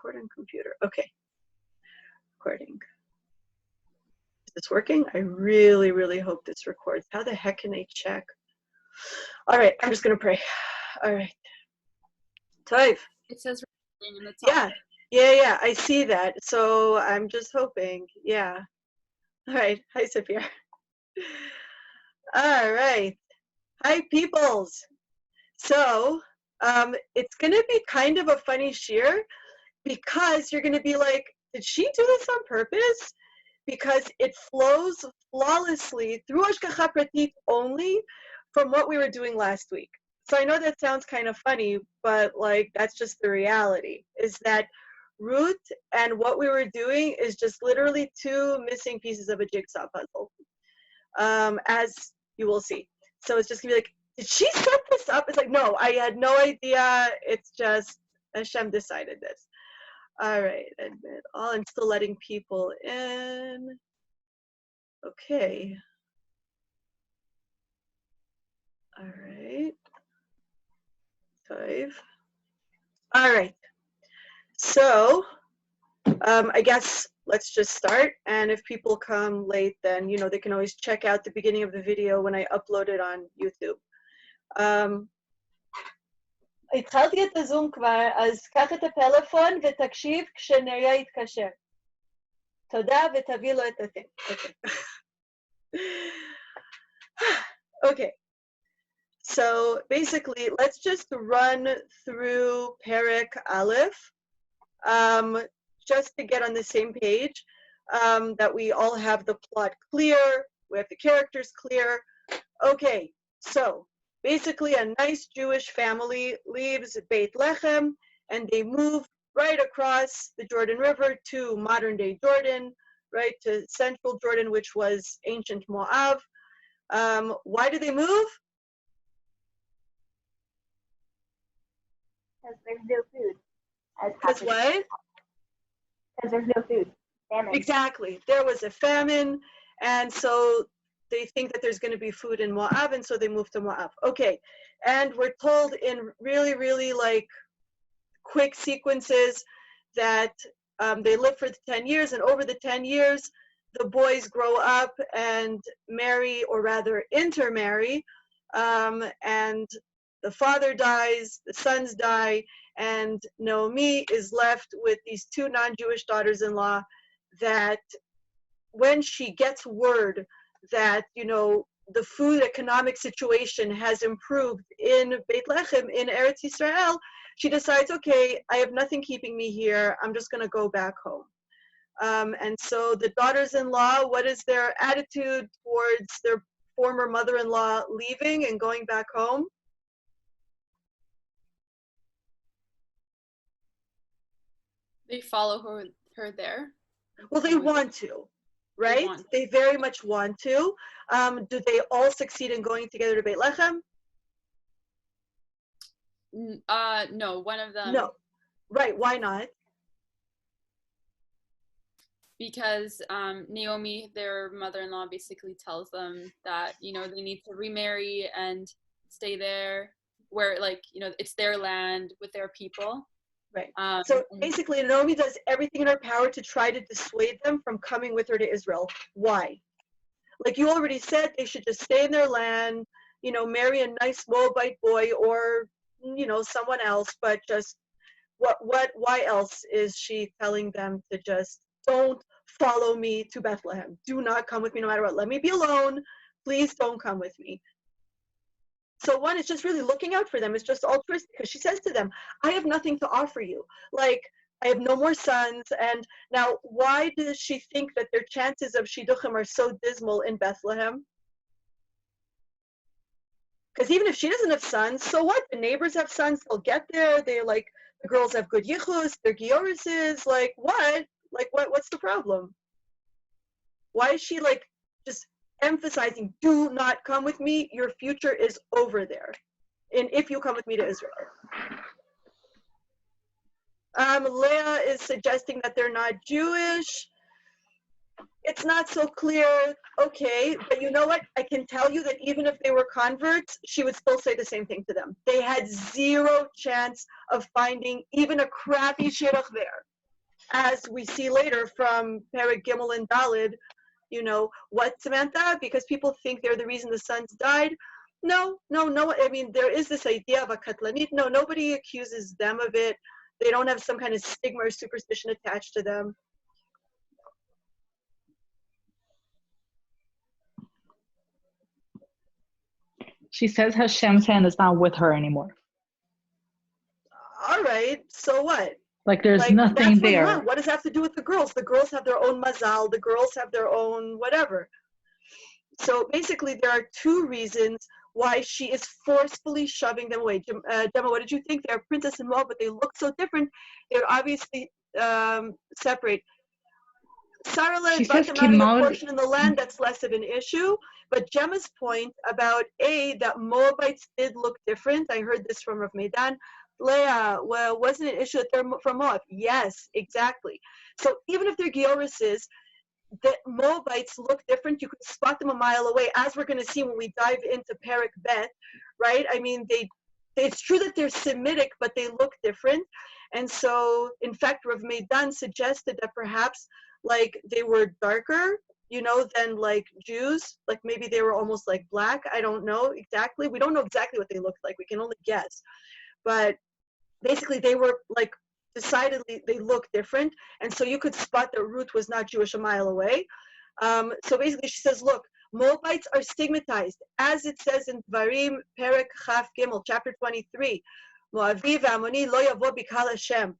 recording computer. Okay, recording. Is this working? I really, really hope this records. How the heck can I check? All right, I'm just gonna pray. All right. Tov. It says recording in the top. Yeah, I see that. So I'm just hoping. Yeah. All right. Hi, Sapir. All right. Hi, peoples. So it's going to be kind of a funny shiur because you're going to be like, did she do this on purpose? Because it flows flawlessly through Hashgacha Pratit only from what we were doing last week. So I know that sounds kind of funny, but like that's just the reality, is that Ruth and what we were doing is just literally two missing pieces of a jigsaw puzzle, as you will see. So it's just gonna be like, did she set this up? It's like, no, I had no idea. It's just Hashem decided this. All right, admit all. I'm still letting people in. Okay. All right. Five. All right. So I guess let's just start. And if people come late, then, you know, they can always check out the beginning of the video when I upload it on YouTube. התחלתי את הזום כבר, אז קח את הפלאפון ותקשיב כשנריה יתקשר. תודה ותביא לו את התים. Okay. So basically, let's just run through Perek Aleph, just to get on the same page, that we all have the plot clear, we have the characters clear. Okay, so basically a nice Jewish family leaves Beit Lechem and they move right across the Jordan River to modern day Jordan, right, to central Jordan, which was ancient Moab. Why do they move? Because there's no food. Because what? Because there's no food. Famine. Exactly. There was a famine, and so they think that there's going to be food in Moab, and so they move to Moab. Okay, and we're told in really, really like quick sequences that they live for 10 years, and over the 10 years, the boys grow up and marry, or rather intermarry, and the father dies, the sons die, and Naomi is left with these two non-Jewish daughters-in-law that when she gets word that, you know, the food economic situation has improved in Beit Lechem, in Eretz Yisrael, she decides, okay, I have nothing keeping me here, I'm just going to go back home. And so the daughters-in-law, what is their attitude towards their former mother-in-law leaving and going back home? They follow her there. Well, they want to, right? They very much want to. Do they all succeed in going together to Beit Lechem? No, one of them. No. Right, why not? Because Naomi, their mother-in-law, basically tells them that, you know, they need to remarry and stay there where, like, you know, it's their land with their people. Right. So basically, Naomi does everything in her power to try to dissuade them from coming with her to Israel. Why? Like you already said, they should just stay in their land, you know, marry a nice Moabite boy or, you know, someone else, but just why else is she telling them to just don't follow me to Bethlehem? Do not come with me no matter what. Let me be alone. Please don't come with me. So one is just really looking out for them. It's just altruistic because she says to them, I have nothing to offer you. Like, I have no more sons. And now, why does she think that their chances of shidduchim are so dismal in Bethlehem? Because even if she doesn't have sons, so what? The neighbors have sons. They'll get there. They're like, the girls have good yichus. They're gioruses. Like, what? Like, what's the problem? Why is she, like, just emphasizing, do not come with me, your future is over there, and if you come with me to Israel. Leah is suggesting that they're not Jewish. it's not so clear. Okay, but you know what? I can tell you that even if they were converts, she would still say the same thing to them. They had zero chance of finding even a crappy shidduch there. As we see later from Perek Gimel and Dalid, you know, what, Samantha? Because people think they're the reason the sons died. No. I mean, there is this idea of a katlanit. No, nobody accuses them of it. They don't have some kind of stigma or superstition attached to them. She says Hashem's hand is not with her anymore. All right, so what? Like there's Like, nothing that's there. What does that have to do with the girls? The girls have their own mazal. The girls have their own whatever. So basically, there are two reasons why she is forcefully shoving them away. Gemma, what did you think? They're princess and Moab, but they look so different. They're obviously separate. Sarah She is says having a Kimal. portion in the land, that's less of an issue. But Gemma's point about that Moabites did look different. I heard this from Rav Meidan. Leah, well, wasn't it an issue that they're from Moab? Yes, exactly. So even if they're Georises, the Moabites look different. You could spot them a mile away, as we're going to see when we dive into Perek Bet, right? I mean, it's true that they're Semitic, but they look different. And so, in fact, Rav Meidan suggested that perhaps like they were darker, you know, than like Jews. Like maybe they were almost like black. I don't know exactly. We don't know exactly what they looked like. We can only guess. But basically they were like decidedly, they look different. And so you could spot that Ruth was not Jewish a mile away. So basically she says, look, Moabites are stigmatized. As it says in Dvarim, Perek Chaf Gimel, chapter 23, Moavi v'Amoni lo yavo bikal Hashem.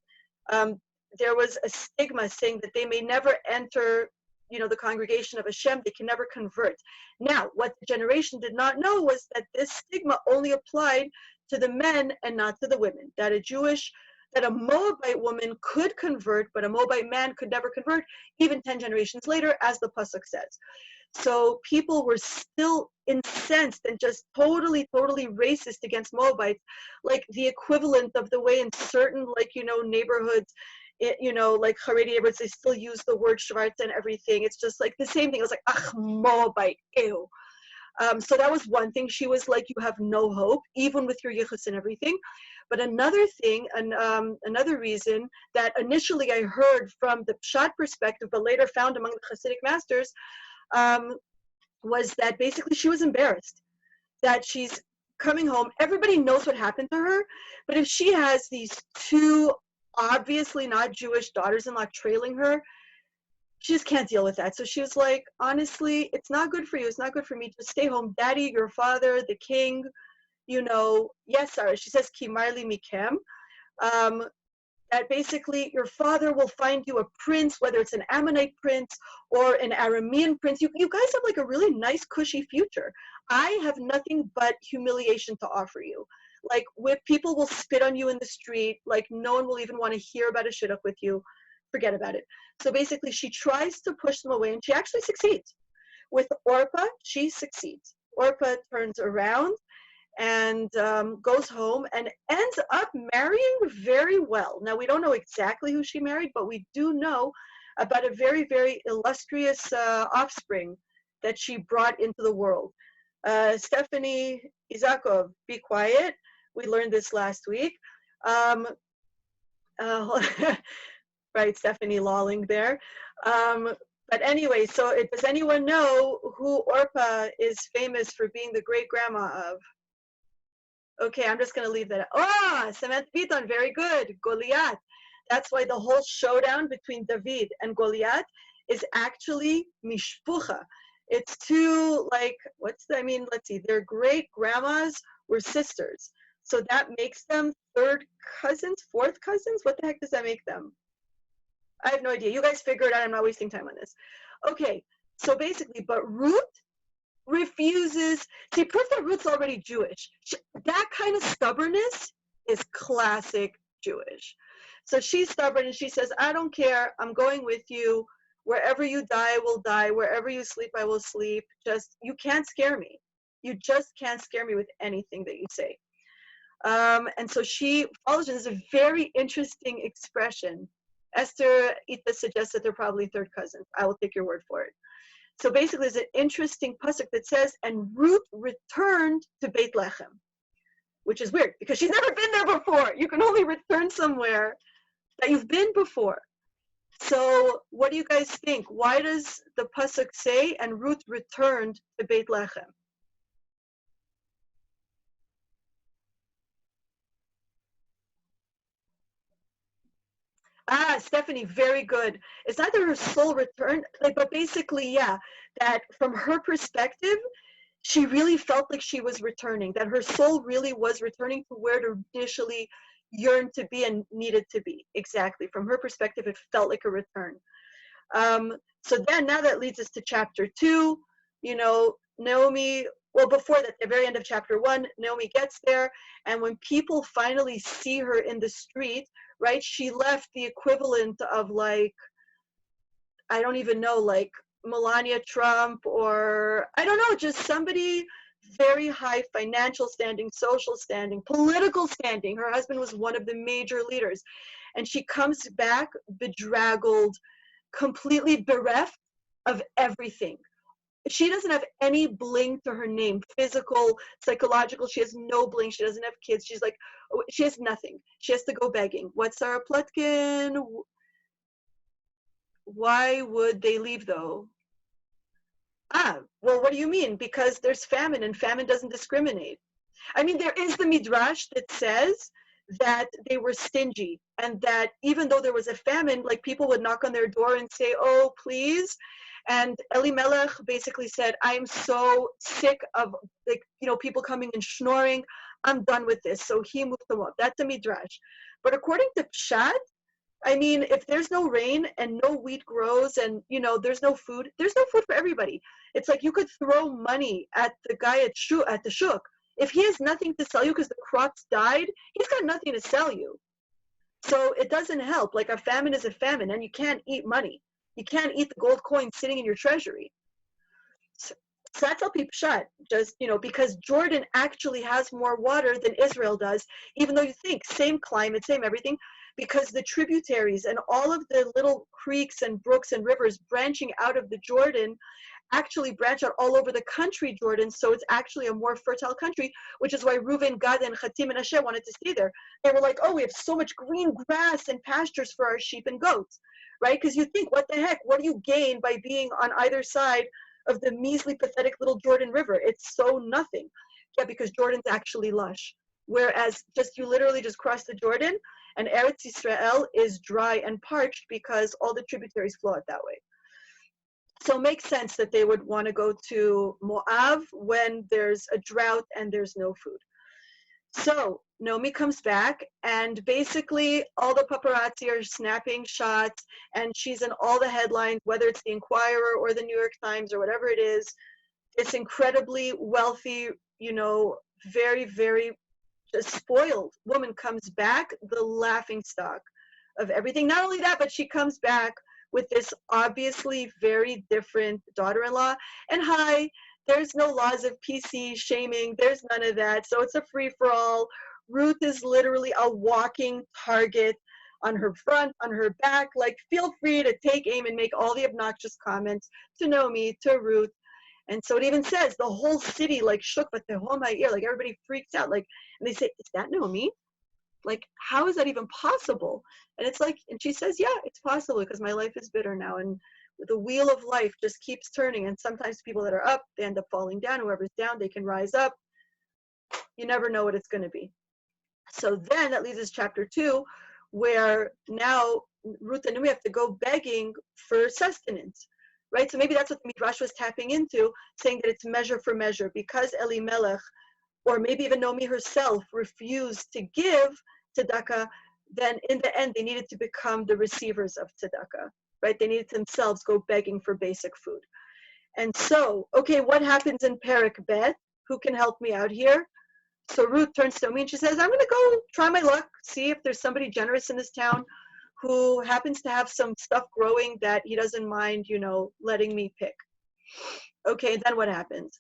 There was a stigma saying that they may never enter, you know, the congregation of Hashem. They can never convert. Now, what the generation did not know was that this stigma only applied to the men and not to the women. That a Moabite woman could convert, but a Moabite man could never convert, even 10 generations later, as the pasuk says. So people were still incensed and just totally racist against Moabites, like the equivalent of the way in certain, like, you know, neighborhoods, you know, like Haredi neighborhoods, they still use the word Shvarta and everything. It's just like the same thing. It was like, ach, Moabite, ew. So that was one thing. She was like, you have no hope, even with your yichus and everything. But another thing, another reason that initially I heard from the Pshat perspective, but later found among the Hasidic masters, was that basically she was embarrassed that she's coming home. Everybody knows what happened to her, but if she has these two obviously not Jewish daughters-in-law trailing her, she just can't deal with that. So she was like, honestly, it's not good for you. It's not good for me. Just stay home. Daddy, your father, the king, you know, yes, Sarah. She says, Ki marli mikem. That basically your father will find you a prince, whether it's an Ammonite prince or an Aramean prince. You guys have like a really nice, cushy future. I have nothing but humiliation to offer you. Like, people will spit on you in the street. Like, no one will even want to hear about a shidduch with you. Forget about it. So basically, she tries to push them away, and she actually succeeds. With Orpah, she succeeds. Orpah turns around and goes home and ends up marrying very well. Now, we don't know exactly who she married, but we do know about a very, very illustrious offspring that she brought into the world. Stephanie Izakov, be quiet. We learned this last week. Right, Stephanie lolling there. But anyway, so does anyone know who Orpah is famous for being the great-grandma of? Okay, I'm just going to leave that. Oh, Samantha Piton, very good. Goliath. That's why the whole showdown between David and Goliath is actually mishpucha. It's two, like, let's see, their great-grandmas were sisters. So that makes them third cousins, fourth cousins? What the heck does that make them? I have no idea. You guys figure it out. I'm not wasting time on this. Okay, so basically, but Ruth refuses. See, proof that Ruth's already Jewish. That kind of stubbornness is classic Jewish. So she's stubborn and she says, I don't care. I'm going with you. Wherever you die, I will die. Wherever you sleep, I will sleep. Just, you can't scare me. You just can't scare me with anything that you say. And so she follows. There's a very interesting expression Esther Ita suggests that they're probably third cousins. I will take your word for it. So basically, there's an interesting pasuk that says, and Ruth returned to Beit Lechem, which is weird because she's never been there before. You can only return somewhere that you've been before. So what do you guys think? Why does the pasuk say, and Ruth returned to Beit Lechem? Stephanie, very good. It's not that her soul returned, but basically, yeah, that from her perspective, she really felt like she was returning, that her soul really was returning to where it initially yearned to be and needed to be. Exactly. From her perspective, it felt like a return. So then now that leads us to chapter 2. You know, Naomi, well, before that, the very end of chapter 1, Naomi gets there, and when people finally see her in the street, right, she left the equivalent of, like, I don't even know, like Melania Trump, or I don't know, just somebody very high financial standing, social standing, political standing. Her husband was one of the major leaders. And she comes back bedraggled, completely bereft of everything. She doesn't have any bling to her name, physical, psychological. She has no bling. She doesn't have kids. She's like, she has nothing. She has to go begging. What's Sarah Plotkin? Why would they leave though? Well, what do you mean? Because there's famine, and famine doesn't discriminate. I mean, there is the midrash that says that they were stingy, and that even though there was a famine, like, people would knock on their door and say, oh, please. And Elimelech basically said, I'm so sick of, like, you know, people coming and schnoring. I'm done with this. So he moved them up. That's a midrash. But according to Pshat, I mean, if there's no rain and no wheat grows and, you know, there's no food for everybody. It's like you could throw money at the guy at the shuk. If he has nothing to sell you because the crops died, he's got nothing to sell you. So it doesn't help. Like, a famine is a famine, and you can't eat money. You can't eat the gold coin sitting in your treasury. So that's how people shut. Just, you know, because Jordan actually has more water than Israel does, even though you think same climate, same everything, because the tributaries and all of the little creeks and brooks and rivers branching out of the Jordan actually branch out all over the country, Jordan. So it's actually a more fertile country, which is why Reuven, Gad, and Chatim, and Asher wanted to stay there. They were like, oh, we have so much green grass and pastures for our sheep and goats, right? Because you think, what the heck? What do you gain by being on either side of the measly, pathetic little Jordan River? It's so nothing. Yeah, because Jordan's actually lush. Whereas you literally just cross the Jordan, and Eretz Yisrael is dry and parched because all the tributaries flow out that way. So it makes sense that they would want to go to Moab when there's a drought and there's no food. So Naomi comes back, and basically all the paparazzi are snapping shots, and she's in all the headlines, whether it's the Inquirer or the New York Times or whatever it is. This incredibly wealthy, you know, very, very spoiled woman comes back, the laughing stock of everything. Not only that, but she comes back with this obviously very different daughter-in-law. And hi, there's no laws of PC shaming. There's none of that. So it's a free-for-all. Ruth is literally a walking target on her front, on her back. Like, feel free to take aim and make all the obnoxious comments to Naomi, to Ruth. And so it even says the whole city like shook, but the whole my ear, like everybody freaks out. Like, and they say, is that Naomi? Like, how is that even possible? And it's like, and she says, yeah, it's possible because my life is bitter now. And the wheel of life just keeps turning. And sometimes people that are up, they end up falling down. Whoever's down, they can rise up. You never know what it's going to be. So then that leads us to chapter 2, where now Ruth and Naomi have to go begging for sustenance, right? So maybe that's what the Midrash was tapping into, saying that it's measure for measure, because Elimelech, or maybe even Naomi herself, refused to give tzedakah, then in the end they needed to become the receivers of tzedakah, right? They needed to themselves go begging for basic food. And so, okay, what happens in Perek Bet? Who can help me out here? So Ruth turns to Naomi and she says, I'm going to go try my luck, see if there's somebody generous in this town who happens to have some stuff growing that he doesn't mind, you know, letting me pick. Okay, then what happens?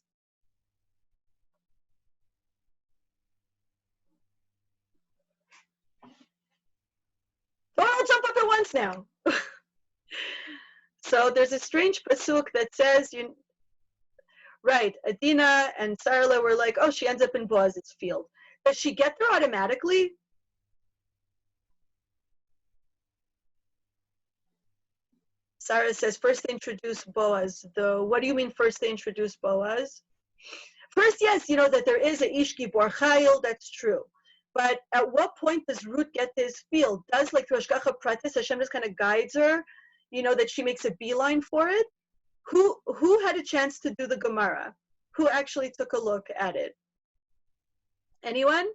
Don't all jump up at once now. So there's a strange pasuk that says, right, Adina and Sarla were like, oh, she ends up in Boaz's field. Does she get there automatically? Sarah says, first they introduce Boaz. What do you mean first they introduce Boaz? First, yes, that there is a Ish Gibor Chayil, that's true. But at what point does Ruth get to his field? Does like Roshgacha Pratis, Hashem just kind of guides her, that she makes a beeline for it? Who had a chance to do the Gemara? Who actually took a look at it? Anyone?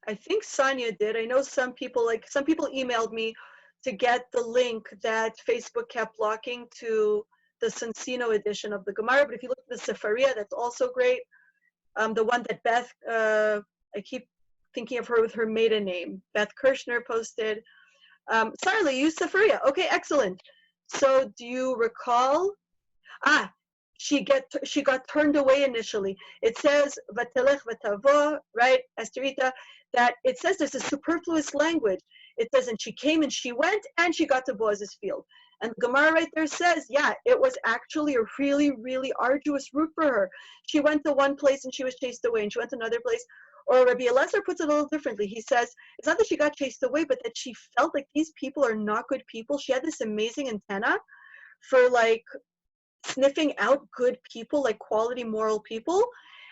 I think Sonia did. I know some people emailed me to get the link that Facebook kept blocking to the Sonsino edition of the Gemara. But if you look at the Sefaria, that's also great. The one that Beth, I keep thinking of her with her maiden name, Beth Kirshner posted. Sarli, use Sefaria. Okay, excellent. So do you recall? She got turned away initially. It says vatelech vatavo, right, Esterita, that it says there's a superfluous language. It says, and she came and she went and she got to Boaz's field. And the Gemara right there says, yeah, it was actually a really, really arduous route for her. She went to one place and she was chased away, and she went to another place. Or Rabbi Elazar puts it a little differently. He says, it's not that she got chased away, but that she felt like these people are not good people. She had this amazing antenna for like sniffing out good people, like quality moral people.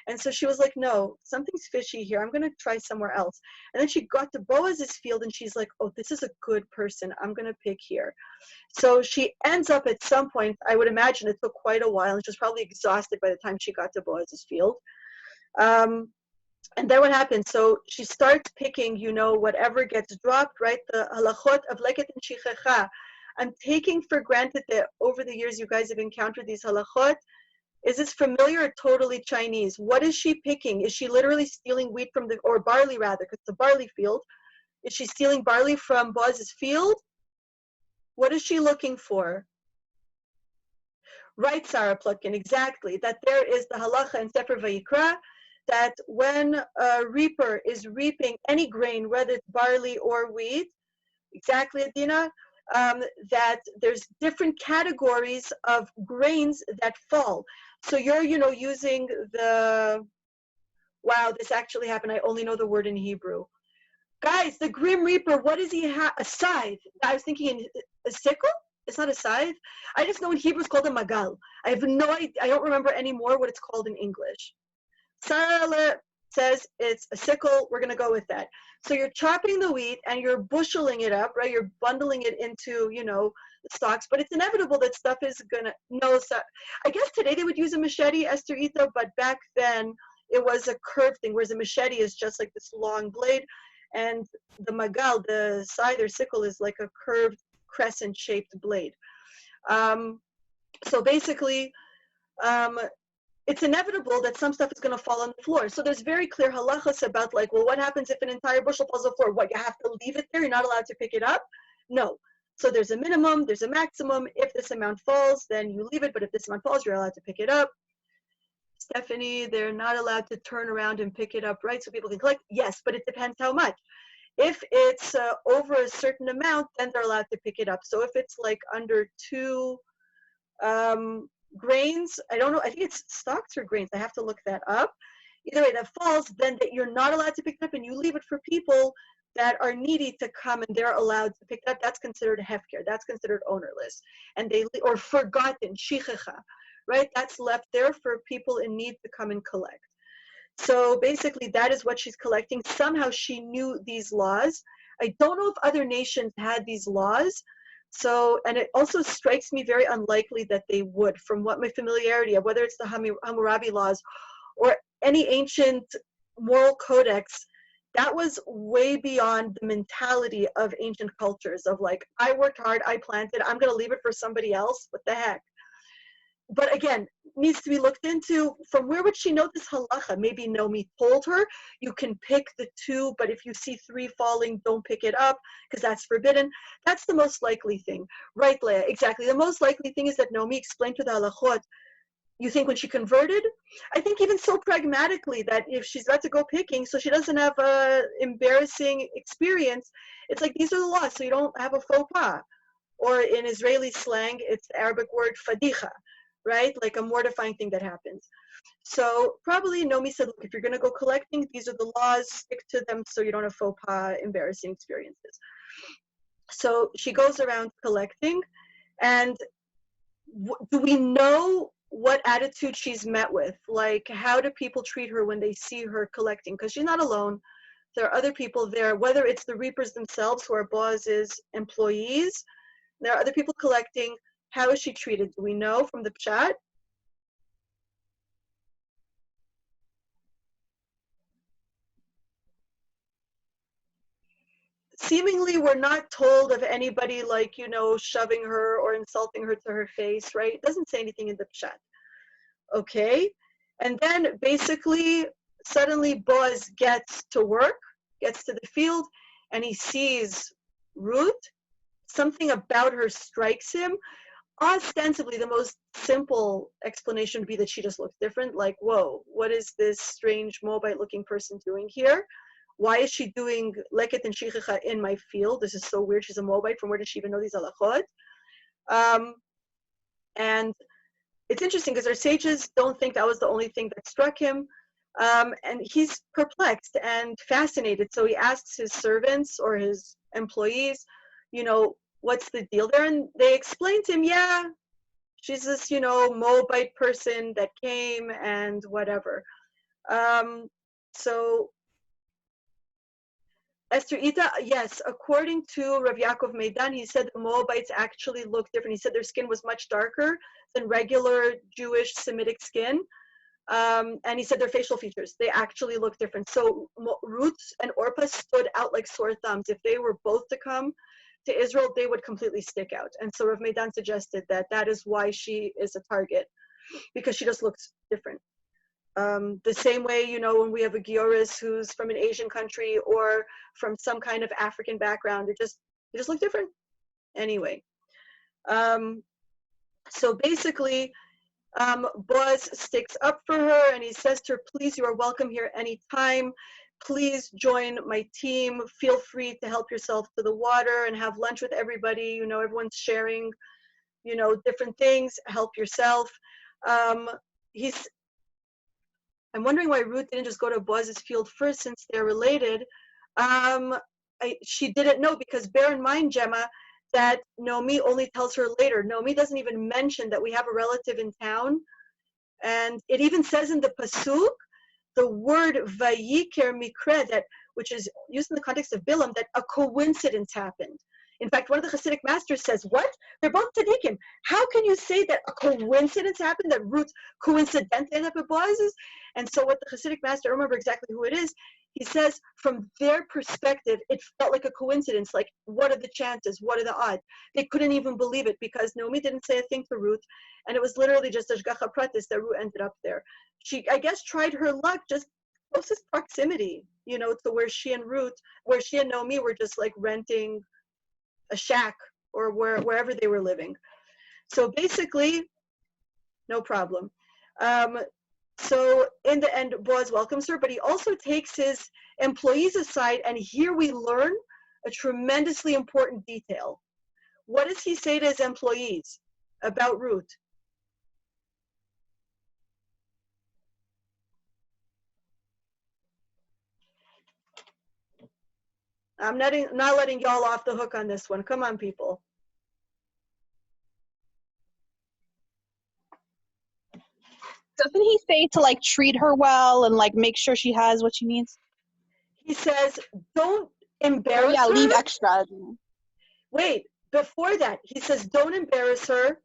And so she was like, no, something's fishy here. I'm going to try somewhere else. And then she got to Boaz's field and she's like, oh, this is a good person. I'm going to pick here. So she ends up at some point, I would imagine it took quite a while, and she was probably exhausted by the time she got to Boaz's field. And then what happened? So she starts picking, whatever gets dropped, right? The halachot of leket and shichecha. I'm taking for granted that over the years you guys have encountered these halachot. Is this familiar or totally Chinese? What is she picking? Is she literally stealing wheat from or barley rather, because it's a barley field. Is she stealing barley from Boaz's field? What is she looking for? Right, Sarah Plutkin, exactly. That there is the halacha in Sefer Vayikra, that when a reaper is reaping any grain, whether it's barley or wheat, exactly, Adina, that there's different categories of grains that fall. So you're, using wow, this actually happened. I only know the word in Hebrew. Guys, the Grim Reaper, what does he have? A scythe. I was thinking a sickle? It's not a scythe. I just know in Hebrew it's called a magal. I have no idea. I don't remember anymore what it's called in English. Sarah says it's a sickle. We're going to go with that. So you're chopping the wheat and you're busheling it up, right? You're bundling it into, the stalks, but it's inevitable that stuff is going to, I guess today they would use a machete, Esther Ita, but back then it was a curved thing, whereas a machete is just like this long blade, and the magal, the scythe or sickle, is like a curved crescent-shaped blade. So basically, it's inevitable that some stuff is going to fall on the floor. So there's very clear halachas about like, well, what happens if an entire bushel falls on the floor? What, you have to leave it there? You're not allowed to pick it up? No. So there's a minimum, there's a maximum. If this amount falls, then you leave it. But if this amount falls, you're allowed to pick it up. Stephanie, they're not allowed to turn around and pick it up, right? So people can collect? Yes, but it depends how much. If it's over a certain amount, then they're allowed to pick it up. So if it's like under 2 grains, I don't know, I think it's stalks or grains, I have to look that up. Either way, that falls, then that you're not allowed to pick it up, and you leave it for people that are needy to come and they're allowed to pick it up. That's considered hefker, that's considered ownerless. And or forgotten, shichecha, right? That's left there for people in need to come and collect. So basically that is what she's collecting. Somehow she knew these laws. I don't know if other nations had these laws. So, and it also strikes me very unlikely that they would, from what my familiarity of, whether it's the Hammurabi laws or any ancient moral codex, that was way beyond the mentality of ancient cultures of like, I worked hard, I planted, I'm going to leave it for somebody else. What the heck? But again, needs to be looked into. From where would she know this halacha? Maybe Naomi told her, you can pick the 2, but if you see 3 falling, don't pick it up because that's forbidden. That's the most likely thing. Right, Leah? Exactly. The most likely thing is that Naomi explained to the halachot, you think when she converted? I think even so pragmatically that if she's about to go picking, so she doesn't have a embarrassing experience, it's like these are the laws, so you don't have a faux pas. Or in Israeli slang, it's the Arabic word fadicha, right? Like a mortifying thing that happens. So probably Nomi said, look, if you're going to go collecting, these are the laws, stick to them so you don't have faux pas, embarrassing experiences. So she goes around collecting, and do we know what attitude she's met with? Like, how do people treat her when they see her collecting? Because she's not alone. There are other people there, whether it's the reapers themselves who are Boaz's employees. There are other people collecting. How is she treated? Do we know from the chat? Seemingly, we're not told of anybody like, shoving her or insulting her to her face, right? It doesn't say anything in the chat. Okay. And then basically, suddenly Boaz gets to work, gets to the field, and he sees Ruth. Something about her strikes him. Ostensibly, the most simple explanation would be that she just looks different. Like, whoa, what is this strange Moabite-looking person doing here? Why is she doing leket and shichicha in my field? This is so weird. She's a Moabite. From where does she even know these halachot? And it's interesting because our sages don't think that was the only thing that struck him. And he's perplexed and fascinated. So he asks his servants or his employees, what's the deal there? And they explain to him, yeah, she's this, Moabite person that came and whatever. So Esther Ita, yes, according to Rav Yaakov Meidan, he said the Moabites actually look different. He said their skin was much darker than regular Jewish Semitic skin. And he said their facial features, they actually look different. So Ruth and Orpah stood out like sore thumbs. If they were both to come to Israel, they would completely stick out. And so Rav Meidan suggested that that is why she is a target, because she just looks different. The same way, when we have a Gioris who's from an Asian country or from some kind of African background, they just look different. Anyway, so basically, Boaz sticks up for her and he says to her, please, you are welcome here anytime. Please join my team. Feel free to help yourself to the water and have lunch with everybody. Everyone's sharing, different things. Help yourself. I'm wondering why Ruth didn't just go to Boaz's field first, since they're related. She didn't know, because bear in mind, Gemma, that Naomi only tells her later. Naomi doesn't even mention that we have a relative in town. And it even says in the Pasuk, the word Vayiker Mikre, which is used in the context of Bilam, that a coincidence happened. In fact, one of the Hasidic masters says, what? They're both tzaddikim. How can you say that a coincidence happened, that Ruth coincidentally ended up at Boaz's? And so what the Hasidic master, I don't remember exactly who it is, he says from their perspective, it felt like a coincidence. Like, what are the chances? What are the odds? They couldn't even believe it, because Naomi didn't say a thing to Ruth. And it was literally just Ashgacha Pratis that Ruth ended up there. She, I guess, tried her luck, just closest proximity, to where she and Naomi were just like renting a shack or wherever they were living. So basically, no problem. So in the end, Boaz welcomes her, but he also takes his employees aside, and here we learn a tremendously important detail. What does he say to his employees about Ruth? I'm not letting y'all off the hook on this one. Come on, people. Doesn't he say to treat her well and make sure she has what she needs? He says, don't embarrass her. Leave extra. Wait, before that, he says, don't embarrass her,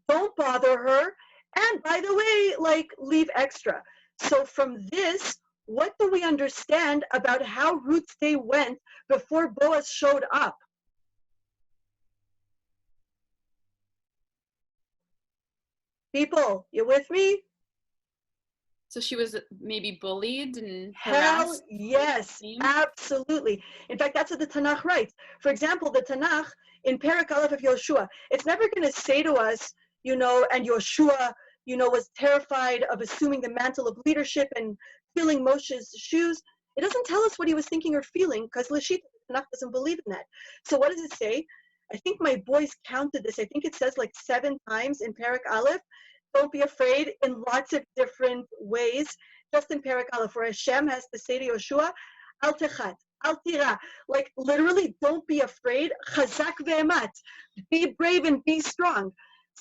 don't bother her, and by the way, leave extra. So from this, what do we understand about how Ruth's day went before Boaz showed up? People, you with me? So she was maybe bullied and Hell harassed? yes, absolutely. In fact, that's what the Tanakh writes. For example, the Tanakh in Perek Aleph of Yoshua, it's never going to say to us, and Yoshua was terrified of assuming the mantle of leadership and filling Moshe's shoes. It doesn't tell us what he was thinking or feeling, because Lashit doesn't believe in that. So what does it say? I think my boys counted this. I think it says like 7 times in Perek Aleph. Don't be afraid, in lots of different ways. Just in Perek Aleph, where Hashem has to say to Yoshua, Al techat, al tira, like literally, don't be afraid. Chazak ve'emat, be brave and be strong.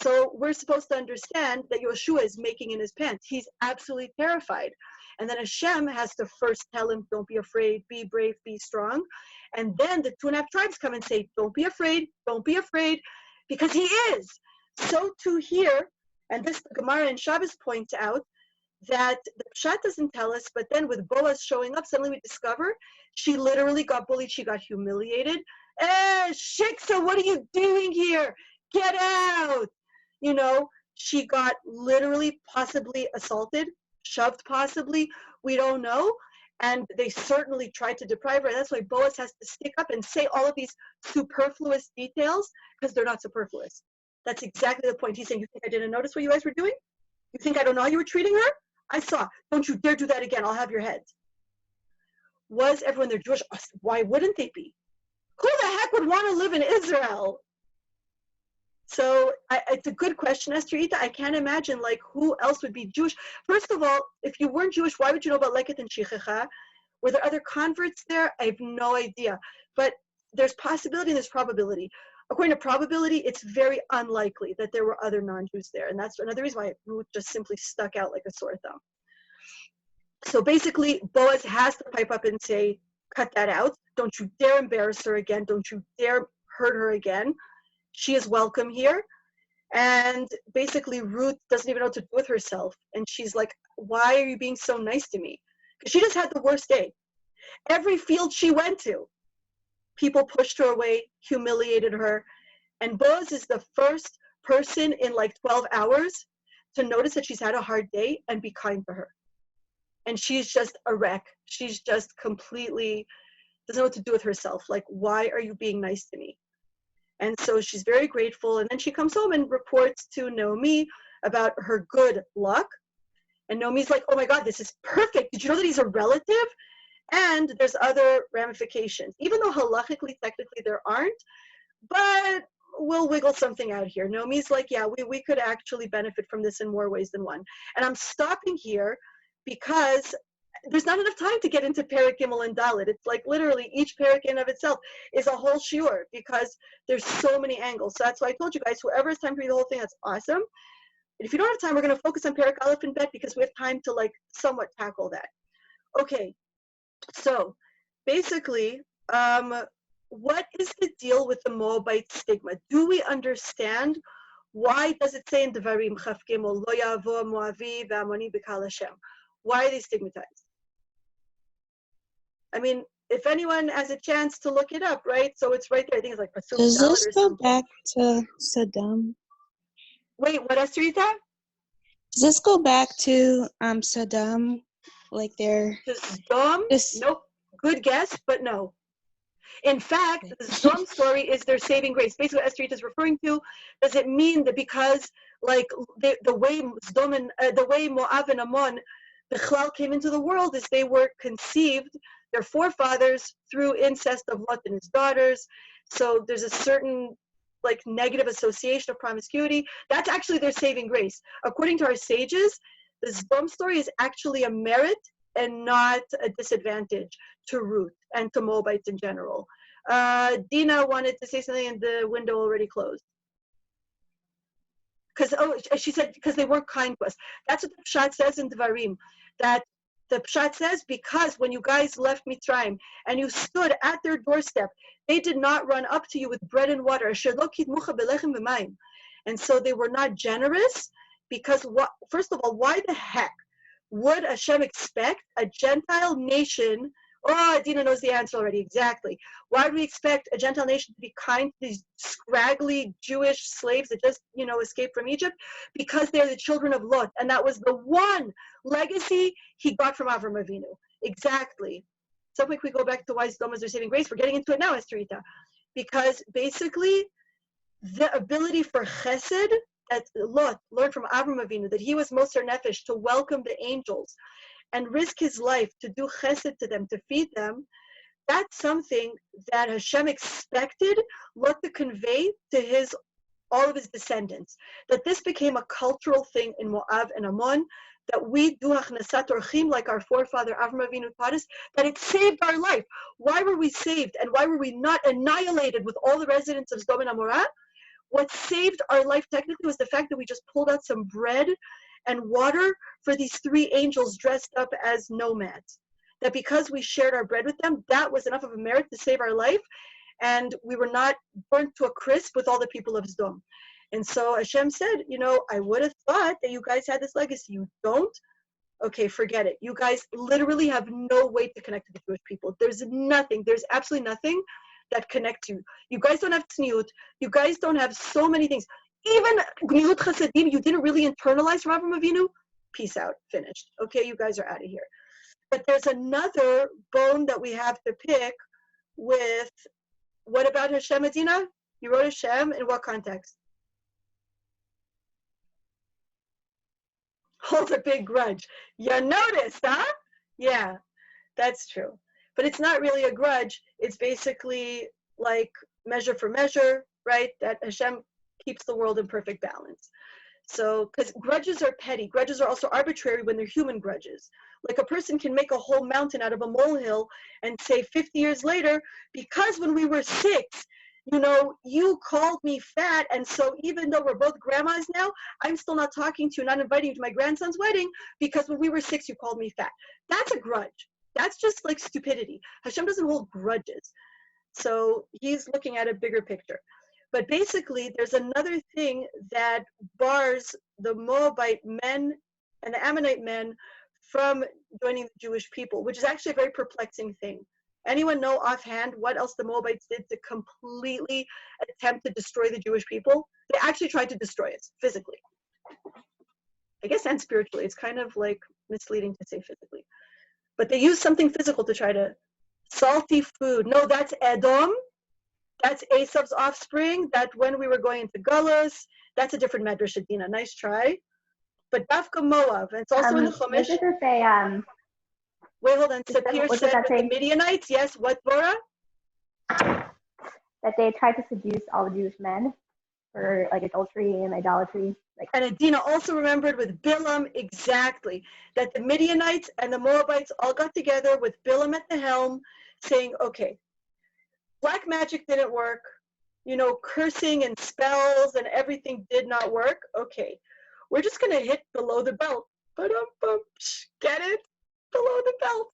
So we're supposed to understand that Yoshua is making in his pants. He's absolutely terrified. And then Hashem has to first tell him, don't be afraid, be brave, be strong. And then the 2.5 tribes come and say, don't be afraid, because he is. So too here, and this the Gemara in Shabbos points out, that the Pshat doesn't tell us, but then with Boaz showing up, suddenly we discover she literally got bullied, she got humiliated. Shiksa, what are you doing here? Get out! She got literally possibly assaulted, shoved possibly, we don't know. And they certainly tried to deprive her. And that's why Boaz has to stick up and say all of these superfluous details, because they're not superfluous. That's exactly the point. He's saying, you think I didn't notice what you guys were doing? You think I don't know how you were treating her? I saw. Don't you dare do that again. I'll have your heads. Was everyone there Jewish? Why wouldn't they be? Who the heck would want to live in Israel? So it's a good question, Esther Ita. I can't imagine who else would be Jewish. First of all, if you weren't Jewish, why would you know about Leket and Shichecha? Were there other converts there? I have no idea. But there's possibility and there's probability. According to probability, it's very unlikely that there were other non-Jews there. And that's another reason why Ruth just simply stuck out like a sore thumb. So basically, Boaz has to pipe up and say, cut that out. Don't you dare embarrass her again. Don't you dare hurt her again. She is welcome here. And basically, Ruth doesn't even know what to do with herself. And she's like, why are you being so nice to me? Because she just had the worst day. Every field she went to, people pushed her away, humiliated her. And Boaz is the first person in 12 hours to notice that she's had a hard day and be kind to her. And she's just a wreck. She's just completely doesn't know what to do with herself. Why are you being nice to me? And so she's very grateful. And then she comes home and reports to Naomi about her good luck. And Naomi's like, oh my God, this is perfect. Did you know that he's a relative? And there's other ramifications. Even though halachically, technically there aren't, but we'll wiggle something out here. Naomi's like, yeah, we could actually benefit from this in more ways than one. And I'm stopping here because there's not enough time to get into Perek Gimel and Dalet. It's literally each Perek in of itself is a whole shiur because there's so many angles. So that's why I told you guys, whoever has time to read the whole thing, that's awesome. And if you don't have time, we're going to focus on Perek Aleph and Bet because we have time to somewhat tackle that. Okay, so basically, what is the deal with the Moabite stigma? Do we understand why does it say in Devarim Chaf Gimel, Lo Yavo Moavi V'Amoni B'Kal Hashem? Why are they stigmatized? I mean, if anyone has a chance to look it up, right? So it's right there. I think it's Pasuk Does Dalet this or go something. back to Saddam? Wait, what, Estherita? Does this go back to Saddam? Their To Sdom? This- Nope. Good guess, but no. In fact, the Sdom story is their saving grace. Basically, what Estherita is referring to, does it mean that because the way Sdom and the way Moab and Ammon, the Chlal came into the world is they were conceived, their forefathers, through incest of Lot and his daughters. So there's a certain negative association of promiscuity. That's actually their saving grace. According to our sages, the Sdom story is actually a merit and not a disadvantage to Ruth and to Moabites in general. Dina wanted to say something and the window already closed. She said, because they weren't kind to us. That's what the Pshat says in Devarim, that the Pshat says, because when you guys left Mitzrayim and you stood at their doorstep, they did not run up to you with bread and water. And so they were not generous because, first of all, why the heck would Hashem expect a Gentile nation? Oh, Adina knows the answer already, exactly. Why would we expect a Gentile nation to be kind to these scraggly Jewish slaves that just, escaped from Egypt? Because they're the children of Lot, and that was the one legacy he got from Avram Avinu. Exactly. So quick we go back to why Sdom is their saving grace. We're getting into it now, Estherita. Because basically, the ability for chesed that Lot learned from Avram Avinu, that he was Moser Nefesh to welcome the angels and risk his life to do chesed to them, to feed them, that's something that Hashem expected Lot to convey to all of his descendants. That this became a cultural thing in Moab and Ammon, that we do hachnasat orchim like our forefather Avram Avinu taught us, that it saved our life. Why were we saved, and why were we not annihilated with all the residents of Sodom and Amorah? What saved our life technically was the fact that we just pulled out some bread and water for these three angels dressed up as nomads. That because we shared our bread with them, that was enough of a merit to save our life, and we were not burnt to a crisp with all the people of Sodom. And so Hashem said, I would have thought that you guys had this legacy. You don't? Okay, forget it. You guys literally have no way to connect to the Jewish people. There's absolutely nothing that connects you. You guys don't have tzniut. You guys don't have so many things. Even gmilut chasadim, you didn't really internalize from Avram Avinu. Peace out. Finished. Okay, you guys are out of here. But there's another bone that we have to pick with, what about Hashem, Adina? You wrote Hashem in what context? Hold a big grudge. You noticed, huh? Yeah, that's true. But it's not really a grudge. It's basically like measure for measure, right? That Hashem keeps the world in perfect balance. So, because grudges are petty. Grudges are also arbitrary when they're human grudges. Like a person can make a whole mountain out of a molehill and say 50 years later, because when we were 6, you called me fat, and so even though we're both grandmas now, I'm still not talking to you, not inviting you to my grandson's wedding, because when we were 6, you called me fat. That's a grudge. That's just like stupidity. Hashem doesn't hold grudges. So he's looking at a bigger picture. But basically, there's another thing that bars the Moabite men and the Ammonite men from joining the Jewish people, which is actually a very perplexing thing. Anyone know offhand what else the Moabites did to completely attempt to destroy the Jewish people? They actually tried to destroy us physically. I guess, and spiritually. It's kind of like misleading to say physically. But they used something physical to try to, salty food. No, that's Edom. That's Esav's offspring. That when we were going into Gullus, that's a different Medrash, Adina. Nice try. But Dafka Moab, and it's also in the Chumash. Does it say, wait, hold on. Sapir what does said that with say? the Midianites, yes, what, Bora? That they tried to seduce all the Jewish men for like adultery and idolatry. And Adina also remembered with Bilam, exactly, that the Midianites and the Moabites all got together with Bilam at the helm, saying, okay, black magic didn't work, cursing and spells and everything did not work. Okay, we're just going to hit below the belt. Get it? Below the belt.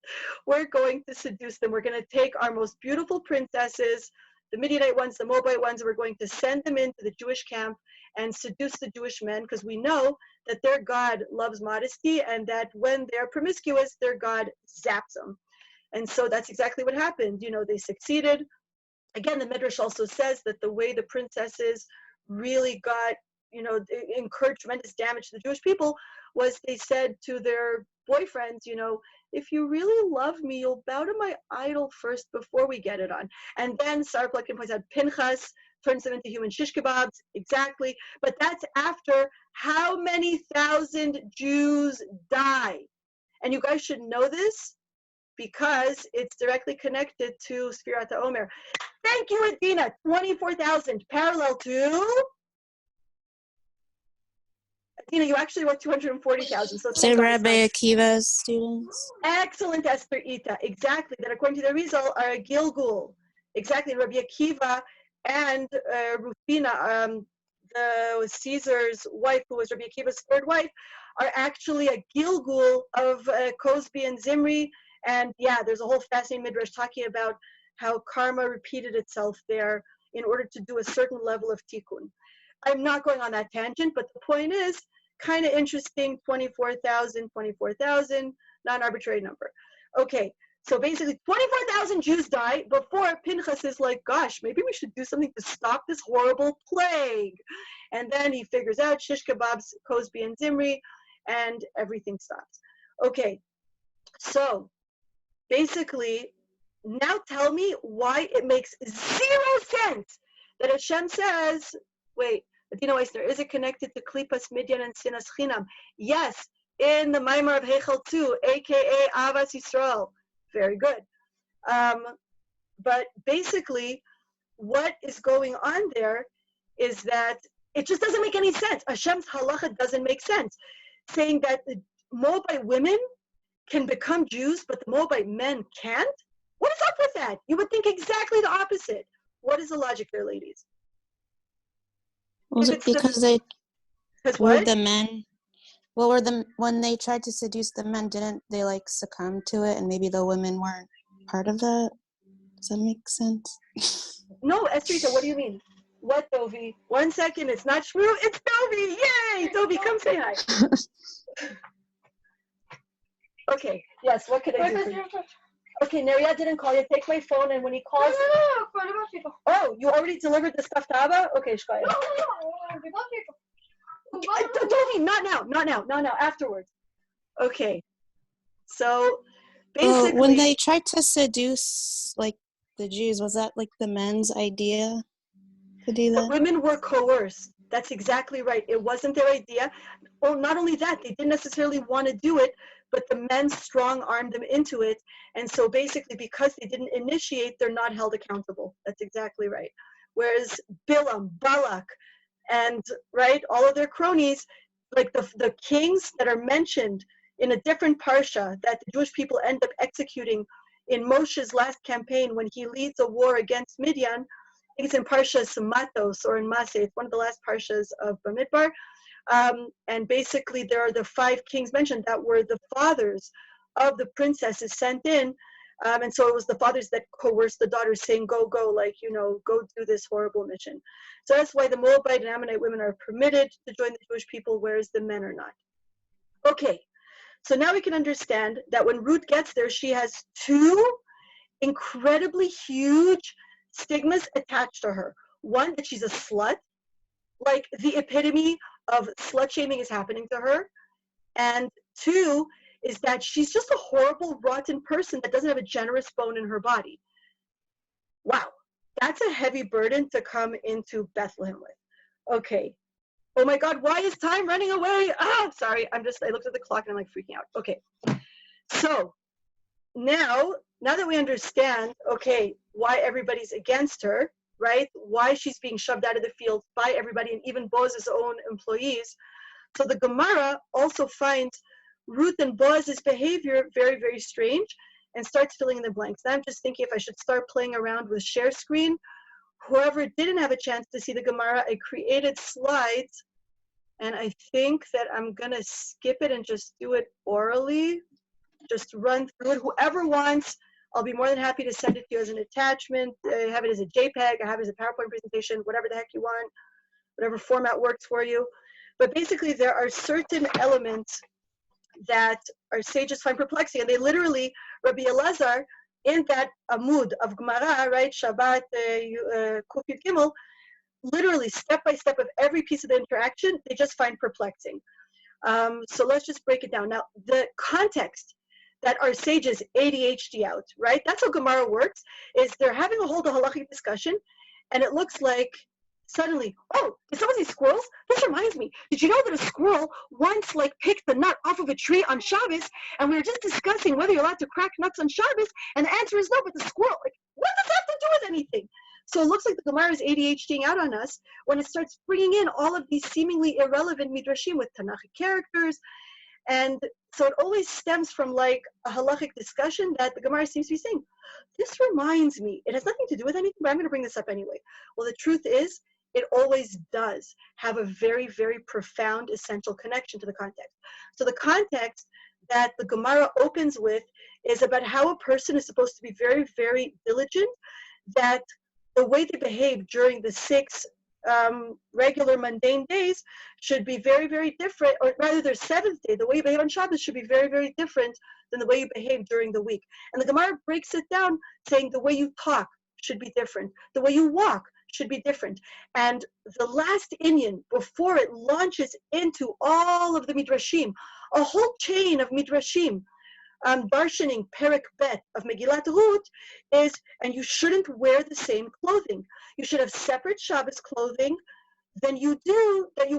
We're going to seduce them. We're going to take our most beautiful princesses, the Midianite ones, the Moabite ones, we're going to send them into the Jewish camp and seduce the Jewish men, because we know that their God loves modesty, and that when they're promiscuous, their God zaps them. And so that's exactly what happened. They succeeded. Again, the Midrash also says that the way the princesses really got, incurred tremendous damage to the Jewish people was they said to their boyfriends, if you really love me, you'll bow to my idol first before we get it on. And then Sarah Plekin points out Pinchas turns them into human shish kebabs, exactly. But that's after how many thousand Jews die. And you guys should know this because it's directly connected to Sfirat HaOmer. Thank you, Adina. 24,000, parallel to... Adina, you actually wrote 240,000. So Rabbi Akiva's students. Excellent, Esther Ita. Exactly. That according to the Rizal are a Gilgul. Exactly. Rabbi Akiva and Rufina, the Caesar's wife, who was Rabbi Akiva's third wife, are actually a Gilgul of Cosby and Zimri. And yeah, there's a whole fascinating midrash talking about how karma repeated itself there in order to do a certain level of tikkun. I'm not going on that tangent, but the point is kind of interesting. 24,000, non-arbitrary number. Okay, so basically 24,000 Jews die before Pinchas is like, gosh, maybe we should do something to stop this horrible plague. And then he figures out shish kebabs, Cosby and Zimri, and everything stops. Okay, so basically, now tell me why it makes zero sense that Hashem says, wait, Adina Weissner, is it connected to Klipas, Midyan, and Sinas Chinam? Yes, in the Maimar of Heichel 2, aka Avas Yisrael. Very good. But basically, what is going on there is that it just doesn't make any sense. Hashem's halacha doesn't make sense. Saying that the Moabite women can become Jews, but the Moabite men can't? What is up with that? You would think exactly the opposite. What is the logic there, ladies? Was If it it's because they Because were what? the men? What were the when they tried to seduce the men? Didn't they like succumb to it, and maybe the women weren't part of that? Does that make sense? No, Esterita, what do you mean? What, Dovi? 1 second, it's not true. It's Dovi. Yay! Dovi, come say hi. Okay, yes, what could I do for you? Okay, Neria didn't call you. Take my phone, and when he calls... Oh, you already delivered the stuff to Abba? Okay, Shkaya. Dovi, not now, afterwards. Okay, so basically... When they tried to seduce, like, the Jews, was that, like, the men's idea to do The that? women were coerced. That's exactly right. It wasn't their idea. Well, not only that, they didn't necessarily want to do it, but the men strong-armed them into it. And so basically, because they didn't initiate, they're not held accountable. That's exactly right. Whereas Bilam, Balak, and right, all of their cronies, like the kings that are mentioned in a different parsha that the Jewish people end up executing in Moshe's last campaign when he leads a war against Midian. I think it's in Parsha Matos or in Maseh. It's one of the last parshas of Bamidbar. And basically, there are the 5 kings mentioned that were the fathers of the princesses sent in. And so it was the fathers that coerced the daughters, saying, go, like, go do this horrible mission. So that's why the Moabite and Ammonite women are permitted to join the Jewish people, whereas the men are not. Okay, so now we can understand that when Ruth gets there, she has 2 incredibly huge stigmas attached to her. One, that she's a slut, like the epitome of slut shaming is happening to her. And 2 is that she's just a horrible, rotten person that doesn't have a generous bone in her body. Wow, that's a heavy burden to come into Bethlehem with. Okay. Oh my God, why is time running away? Sorry, I looked at the clock and I'm like freaking out. Okay, so now that we understand, okay, why everybody's against her, right? Why she's being shoved out of the field by everybody and even Boaz's own employees. So the Gemara also finds Ruth and Boaz's behavior very, very strange and starts filling in the blanks. Now I'm just thinking if I should start playing around with share screen. Whoever didn't have a chance to see the Gemara, I created slides and I think that I'm gonna skip it and just do it orally. Just run through it. Whoever wants, I'll be more than happy to send it to you as an attachment. Have it as a JPEG, I have it as a PowerPoint presentation, whatever the heck you want, whatever format works for you. But basically, there are certain elements that our sages find perplexing, and they literally, Rabbi Elazar, in that Amud of Gemara, right, Shabbat, Kuf Yud Gimel, literally step by step of every piece of the interaction, they just find perplexing. So let's just break it down. Now, the context that our sages ADHD out, right? That's how Gemara works, is they're having a whole halachic discussion, and it looks like suddenly, oh, did someone say squirrels? This reminds me, did you know that a squirrel once picked the nut off of a tree on Shabbos, and we were just discussing whether you're allowed to crack nuts on Shabbos, and the answer is no, but the squirrel, what does that have to do with anything? So it looks like the Gemara is ADHDing out on us when it starts bringing in all of these seemingly irrelevant midrashim with Tanakhic characters. And so it always stems from a halachic discussion that the Gemara seems to be saying, this reminds me, it has nothing to do with anything, but I'm going to bring this up anyway. Well, the truth is, it always does have a very, very profound, essential connection to the context. So the context that the Gemara opens with is about how a person is supposed to be very, very diligent, that the way they behave during the 6 regular mundane days should be very, very different, or rather their 7th day, the way you behave on Shabbos should be very, very different than the way you behave during the week. And the Gemara breaks it down saying the way you talk should be different, the way you walk should be different. And the last inyan, before it launches into all of the midrashim, a whole chain of midrashim, darshaning Perek Bet of Megilat Ruth is, and you shouldn't wear the same clothing. You should have separate Shabbos clothing than you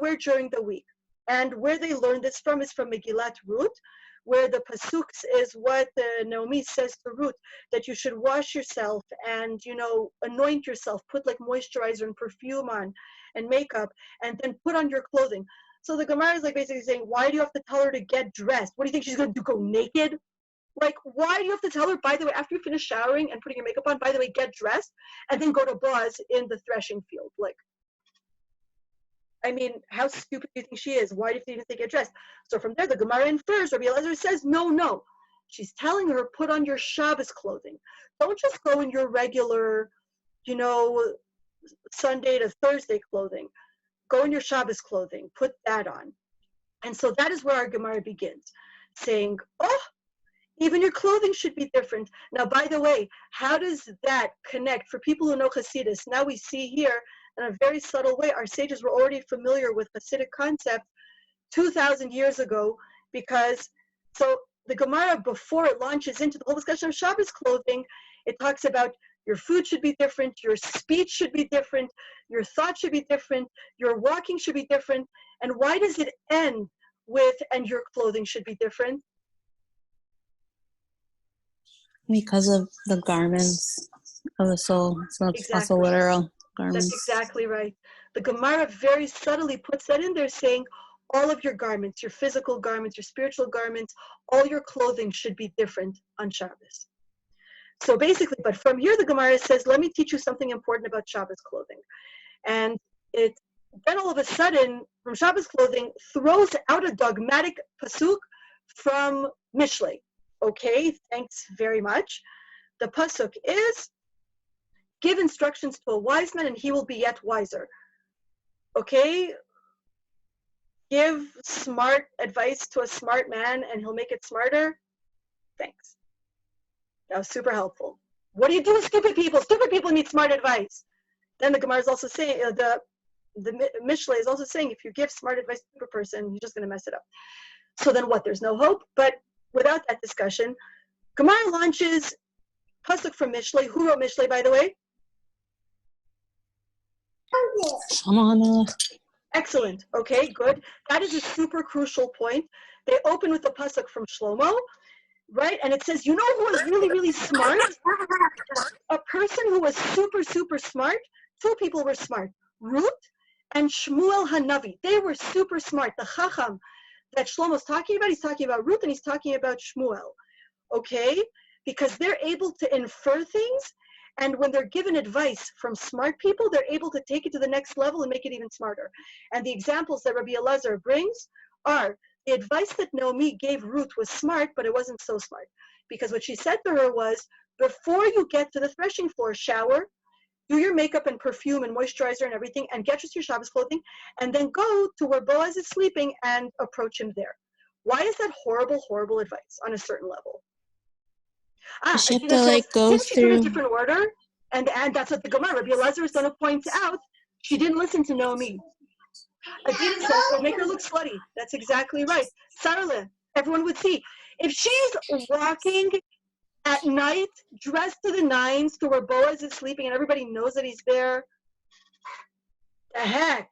wear during the week. And where they learned this from is from Megilat Ruth, where the pasuk is what Naomi says to Ruth, that you should wash yourself and, anoint yourself, put like moisturizer and perfume on and makeup, and then put on your clothing. So the Gemara is like basically saying, why do you have to tell her to get dressed? What do you think she's going to do, go naked? Like, why do you have to tell her, by the way, after you finish showering and putting your makeup on, by the way, get dressed, and then go to Boaz in the threshing field? Like, I mean, how stupid do you think she is? Why do you even think get dressed? So from there, the Gemara infers, Rabbi Elazar says, no. She's telling her, put on your Shabbos clothing. Don't just go in your regular, Sunday to Thursday clothing. Go in your Shabbos clothing. Put that on. And so that is where our Gemara begins, saying, even your clothing should be different. Now, by the way, how does that connect? For people who know Hasidus, now we see here, in a very subtle way, our sages were already familiar with Hasidic concept 2,000 years ago, because, so the Gemara, before it launches into the whole discussion of Shabbos clothing, it talks about your food should be different, your speech should be different, your thoughts should be different, your walking should be different. And why does it end with, and your clothing should be different? Because of the garments of the soul. So it's also Exactly. literal garments. That's exactly right. The Gemara very subtly puts that in there, saying all of your garments, your physical garments, your spiritual garments, all your clothing should be different on Shabbos. So basically, but from here the Gemara says, let me teach you something important about Shabbos clothing. And it then all of a sudden, from Shabbos clothing, throws out a dogmatic pasuk from Mishlei. Okay, thanks very much. The pasuk is, give instructions to a wise man and he will be yet wiser. Okay, give smart advice to a smart man and he'll make it smarter. Thanks. That was super helpful. What do you do with stupid people? Stupid people need smart advice. Then the Gemara is also saying, the Mishlei is also saying, if you give smart advice to a stupid person, you're just going to mess it up. So then what? There's no hope. But without that discussion, Gemara launches pasuk from Mishlei. Who wrote Mishlei, by the way? Excellent. Okay, good. That is a super crucial point. They open with the pasuk from Shlomo, right? And it says, you know who was really, really smart? A person who was super, super smart. Two people were smart. Ruth and Shmuel Hanavi. They were super smart. The Chacham that Shlomo's talking about, he's talking about Ruth and he's talking about Shmuel. Okay? Because they're able to infer things, and when they're given advice from smart people, they're able to take it to the next level and make it even smarter. And the examples that Rabbi Elazar brings are, the advice that Naomi gave Ruth was smart, but it wasn't so smart. Because what she said to her was, before you get to the threshing floor, shower, do your makeup and perfume and moisturizer and everything, and get just your Shabbos clothing, and then go to where Boaz is sleeping and approach him there. Why is that horrible, horrible advice on a certain level? She have to go didn't she do it in a through. different order? And that's what the Gemara, Rabbi Elazar is going to point out. She didn't listen to Naomi. Adina says, well, make her look slutty. That's exactly right. Sarle, everyone would see. If she's walking at night, dressed to the nines, to where Boaz is sleeping and everybody knows that he's there, the heck?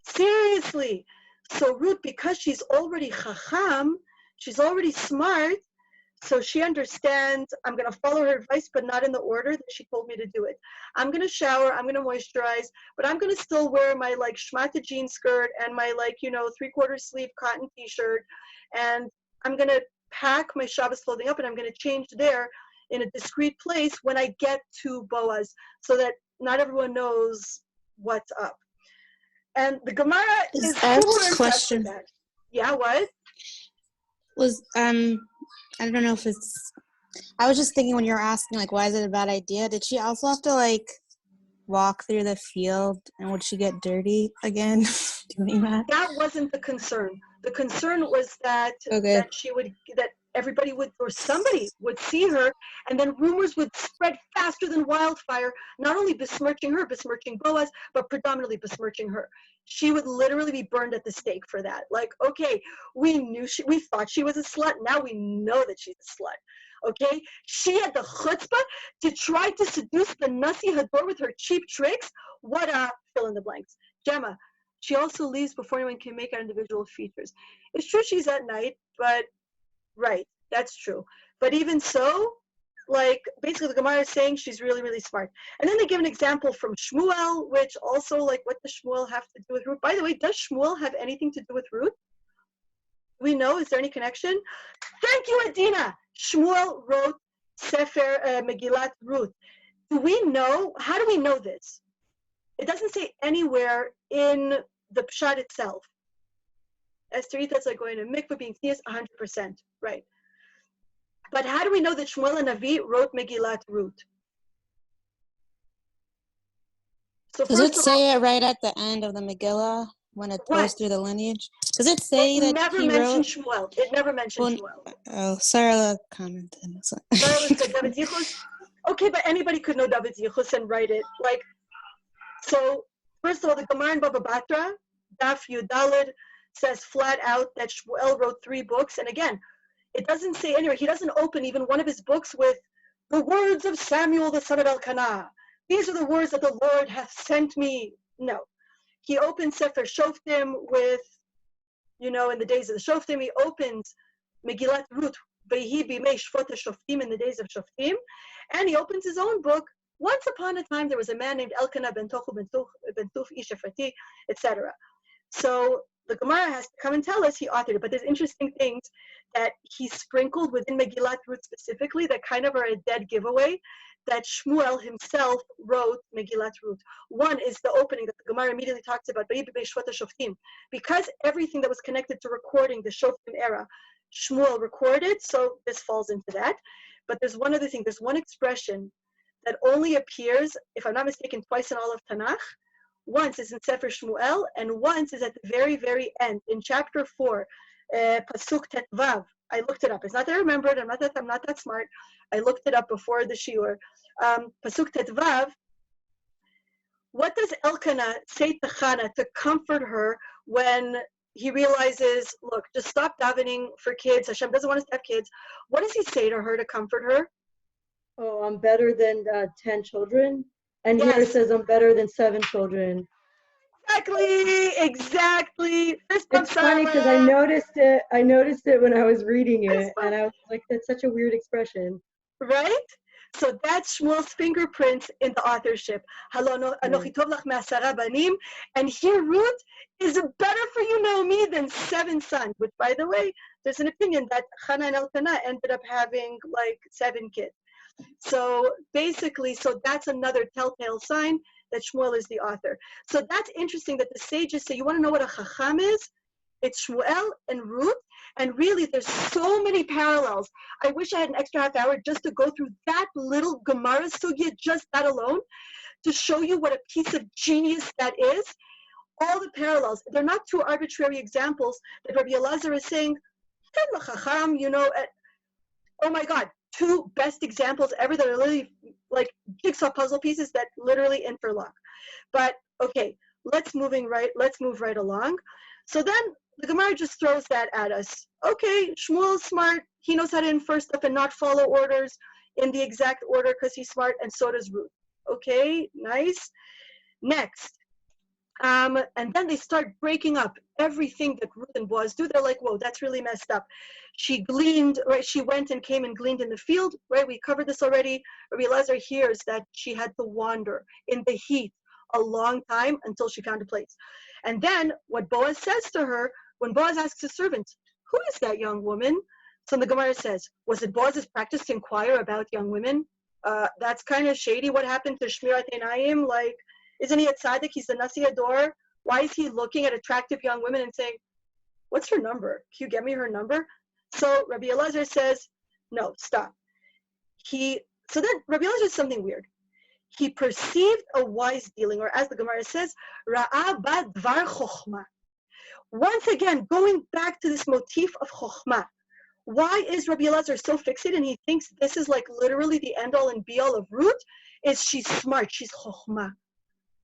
Seriously. So Ruth, because she's already chacham, she's already smart, so she understands, I'm going to follow her advice, but not in the order that she told me to do it. I'm going to shower, I'm going to moisturize, but I'm going to still wear my shmata jean skirt and my 3/4 sleeve cotton t-shirt, and I'm going to pack my Shabbos clothing up and I'm going to change there in a discreet place when I get to Boaz, so that not everyone knows what's up. And the Gemara is I have super a impressed question. with that. Yeah, what? I don't know if it's, I was just thinking when you were asking why is it a bad idea, did she also have to walk through the field, and would she get dirty again doing that? That wasn't the concern. The concern was that that everybody would, or somebody would see her, and then rumors would spread faster than wildfire, not only besmirching her, besmirching Boaz, but predominantly besmirching her. She would literally be burned at the stake for that. Okay, we thought she was a slut. Now we know that she's a slut. Okay, she had the chutzpah to try to seduce the Nasi Hador with her cheap tricks. What a fill in the blanks. Gemma, she also leaves before anyone can make out individual features. It's true she's at night, but right, that's true. But even so, like basically the Gemara is saying she's really, really smart. And then they give an example from Shmuel, which also like what does Shmuel have to do with Ruth? By the way, does Shmuel have anything to do with Ruth? We know, is there any connection? Thank you, Adina. Shmuel wrote Sefer Megilat Ruth. Do we know, how do we know this? It doesn't say anywhere in the Pshat itself. Estherita's like going to mikvah being sneezed 100%, right? But how do we know that Shmuel and Navi wrote Megilat Ruth? So Does it say it right at the end of the Megillah when it goes through the lineage? Does it say it that never he mentioned wrote? Shmuel. It never mentioned Shmuel. Oh, Sarah commented. Sarah said David Yichus. Okay, but anybody could know David Yichus and write it. Like, so first of all, the Gemara in Baba Batra, Daf Yudalid, says flat out that Shmuel wrote 3 books. And again, it doesn't say anywhere. He doesn't open even one of his books with the words of Samuel, the son of Elkanah. These are the words that the Lord hath sent me. No. He opens Sefer Shoftim with, in the days of the Shoftim, he opens Megilat Ruth, Vayhi bimei Shvot Shoftim, in the days of Shoftim, and he opens his own book. Once upon a time, there was a man named Elkanah ben Tochu ben Tuf Ish Efrati, etc. So the Gemara has to come and tell us he authored it, but there's interesting things that he sprinkled within Megillat Ruth specifically that kind of are a dead giveaway, that Shmuel himself wrote Megillat Ruth. One is the opening that the Gemara immediately talks about, because everything that was connected to recording the Shoftim era, Shmuel recorded, so this falls into that. But there's one other thing, there's one expression that only appears, if I'm not mistaken, twice in all of Tanakh. Once is in Sefer Shmuel, and once is at the very, very end, in chapter 4, Pasuk Tet Vav. I looked it up. It's not that I remembered. I'm not that smart. I looked it up before the Shiur. Pasuk Tet Vav. What does Elkanah say to Chana to comfort her when he realizes, look, just stop davening for kids. Hashem doesn't want us to have kids. What does he say to her to comfort her? Oh, I'm better than 10 children. And here it says I'm better than 7 children. Exactly. It's funny because I noticed it when I was reading it, and I was like, that's such a weird expression. Right? So that's Shmuel's fingerprints in the authorship. And here Ruth is better for you, Naomi, than 7 sons, which, by the way, there's an opinion that Chana and Elkanah ended up having like 7 kids. So basically, that's another telltale sign that Shmuel is the author. So that's interesting that the sages say, you want to know what a chacham is? It's Shmuel and Ruth, and really there's so many parallels. I wish I had an extra half hour just to go through that little Gemara sugya, just that alone, to show you what a piece of genius that is. All the parallels. They're not 2 arbitrary examples that Rabbi Elazar is saying, chacham, oh my God, 2 best examples ever that are literally like jigsaw puzzle pieces that literally interlock. But okay, let's move right along. So then the Gemara just throws that at us. Okay, Shmuel's smart. He knows how to infer stuff and not follow orders in the exact order because he's smart, and so does Ruth. Okay, nice. Next. And then they start breaking up everything that Ruth and Boaz do. They're like, whoa, that's really messed up. She gleaned, right? She went and came and gleaned in the field, right? We covered this already. Rabbi Elazar hears that she had to wander in the heat a long time until she found a place. And then what Boaz says to her, when Boaz asks his servant, who is that young woman? So the Gemara says, was it Boaz's practice to inquire about young women? That's kind of shady. What happened to Shmirat Einayim? Like, isn't he a tzaddik? He's the Nasi Ador. Why is he looking at attractive young women and saying, what's her number? Can you get me her number? So Rabbi Elazar says, no, stop. So then Rabbi Elazar says something weird. He perceived a wise dealing, or as the Gemara says, Ra'a ba dvar chokhmah. Once again, going back to this motif of chokhmah. Why is Rabbi Elazar so fixated and he thinks this is like literally the end-all and be-all of Ruth? Is she's smart, she's chokhmah.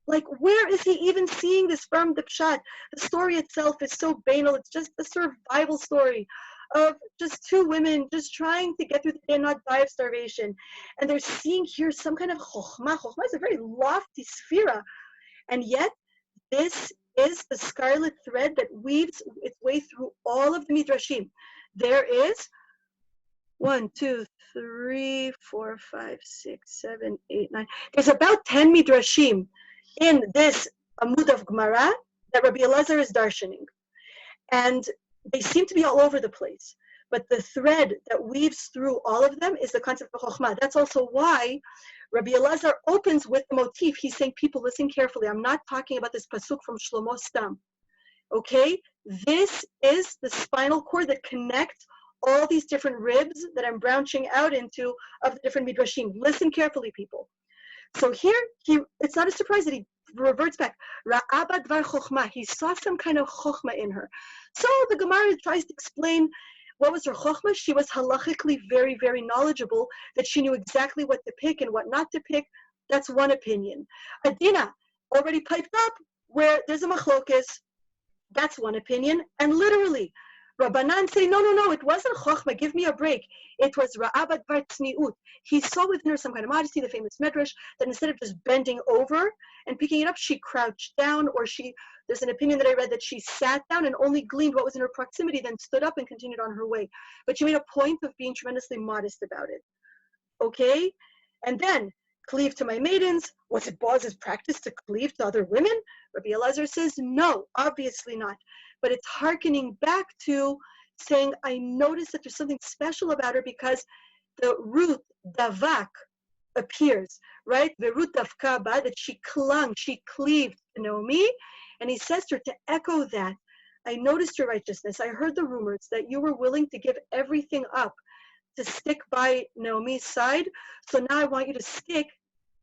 Like, where is he even seeing this from the Pshat? The story itself is so banal. It's just a survival story of just 2 women just trying to get through the day and not die of starvation. And they're seeing here some kind of chokhmah. Chokhmah is a very lofty sphera. And yet, this is the scarlet thread that weaves its way through all of the midrashim. There is 1, 2, 3, 4, 5, 6, 7, 8, 9. There's about 10 midrashim in this amud of gemara that Rabbi Elazar is darshaning. And they seem to be all over the place. But the thread that weaves through all of them is the concept of chokhmah. That's also why Rabbi Elazar opens with the motif. He's saying, people, listen carefully. I'm not talking about this pasuk from Shlomo Stam. Okay? This is the spinal cord that connects all these different ribs that I'm branching out into of the different midrashim. Listen carefully, people. So here, it's not a surprise that he reverts back. Ra'aba dvar chokhmah. He saw some kind of chokhmah in her. So the Gemara tries to explain what was her chokhmah. She was halachically very, very knowledgeable, that she knew exactly what to pick and what not to pick. That's one opinion. Adina already piped up where there's a machlokes. That's one opinion. And literally, Rabbanan say, no, it wasn't chokhmah, give me a break. It was ra'abat bar tzniut. He saw within her some kind of modesty, the famous medrash, that instead of just bending over and picking it up, she crouched down, or there's an opinion that I read that she sat down and only gleaned what was in her proximity, then stood up and continued on her way. But she made a point of being tremendously modest about it. Okay? And then, cleave to my maidens. Was it Boaz's practice to cleave to other women? Rabbi Elazar says, no, obviously not. But it's hearkening back to saying, I noticed that there's something special about her because the root davak appears, right? The root davkaba, that she clung, she cleaved to Naomi. And he says to her, to echo that, I noticed your righteousness. I heard the rumors that you were willing to give everything up to stick by Naomi's side. So now I want you to stick,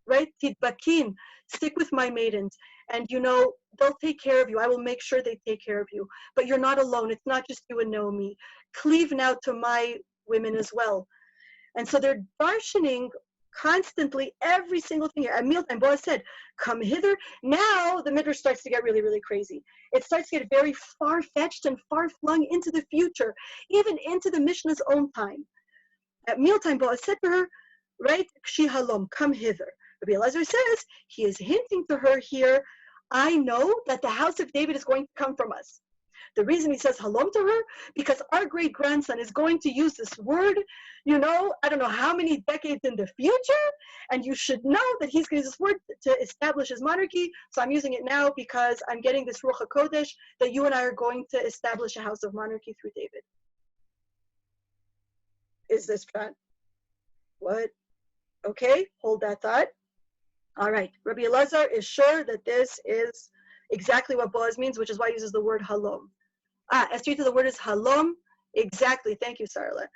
right? Tidbakin, stick with my maidens. And they'll take care of you. I will make sure they take care of you. But you're not alone. It's not just you and Naomi. Cleave now to my women as well. And so they're darshaning constantly every single thing here. At mealtime, Boaz said, come hither. Now the midrash starts to get really, really crazy. It starts to get very far-fetched and far-flung into the future, even into the Mishnah's own time. At mealtime, Boaz said to her, right, Kshi halom, come hither. Rabbi Elazar says, he is hinting to her here, I know that the house of David is going to come from us. The reason he says halom to her, because our great-grandson is going to use this word, I don't know how many decades in the future, and you should know that he's going to use this word to establish his monarchy, so I'm using it now because I'm getting this Ruach HaKodesh that you and I are going to establish a house of monarchy through David. Is this prat? What? Okay, hold that thought. All right, Rabbi Elazar is sure that this is exactly what Boaz means, which is why he uses the word halom. Esther, the word is halom. Exactly, thank you, Sarla.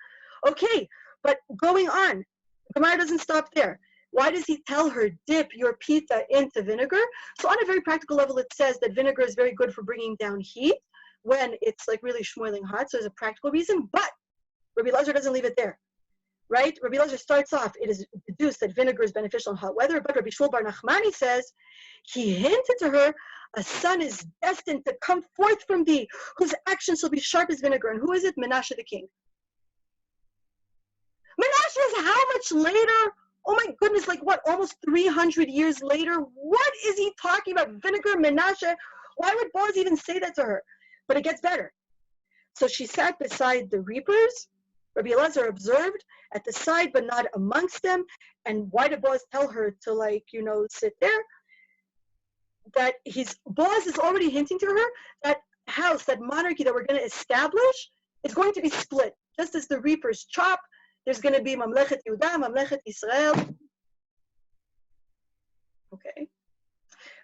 Okay, but going on, Gemara doesn't stop there. Why does he tell her, dip your pita into vinegar? So on a very practical level, it says that vinegar is very good for bringing down heat when it's like really schmoiling hot, so there's a practical reason, but Rabbi Elazar doesn't leave it there. Right? Rabbi Elazar starts off, it is deduced that vinegar is beneficial in hot weather, but Rabbi Shmuel bar Nachmani says, he hinted to her, a son is destined to come forth from thee, whose actions shall be sharp as vinegar. And who is it? Menashe the king. Menashe is how much later? Oh my goodness, like what, almost 300 years later? What is he talking about? Vinegar, Menashe? Why would Boaz even say that to her? But it gets better. So she sat beside the reapers. Rabbi Elazar observed at the side, but not amongst them. And why did Boaz tell her to sit there? That Boaz is already hinting to her that house, that monarchy that we're going to establish is going to be split. Just as the reapers chop, there's going to be Mamlechet Yehuda, Mamlechet Israel. Okay.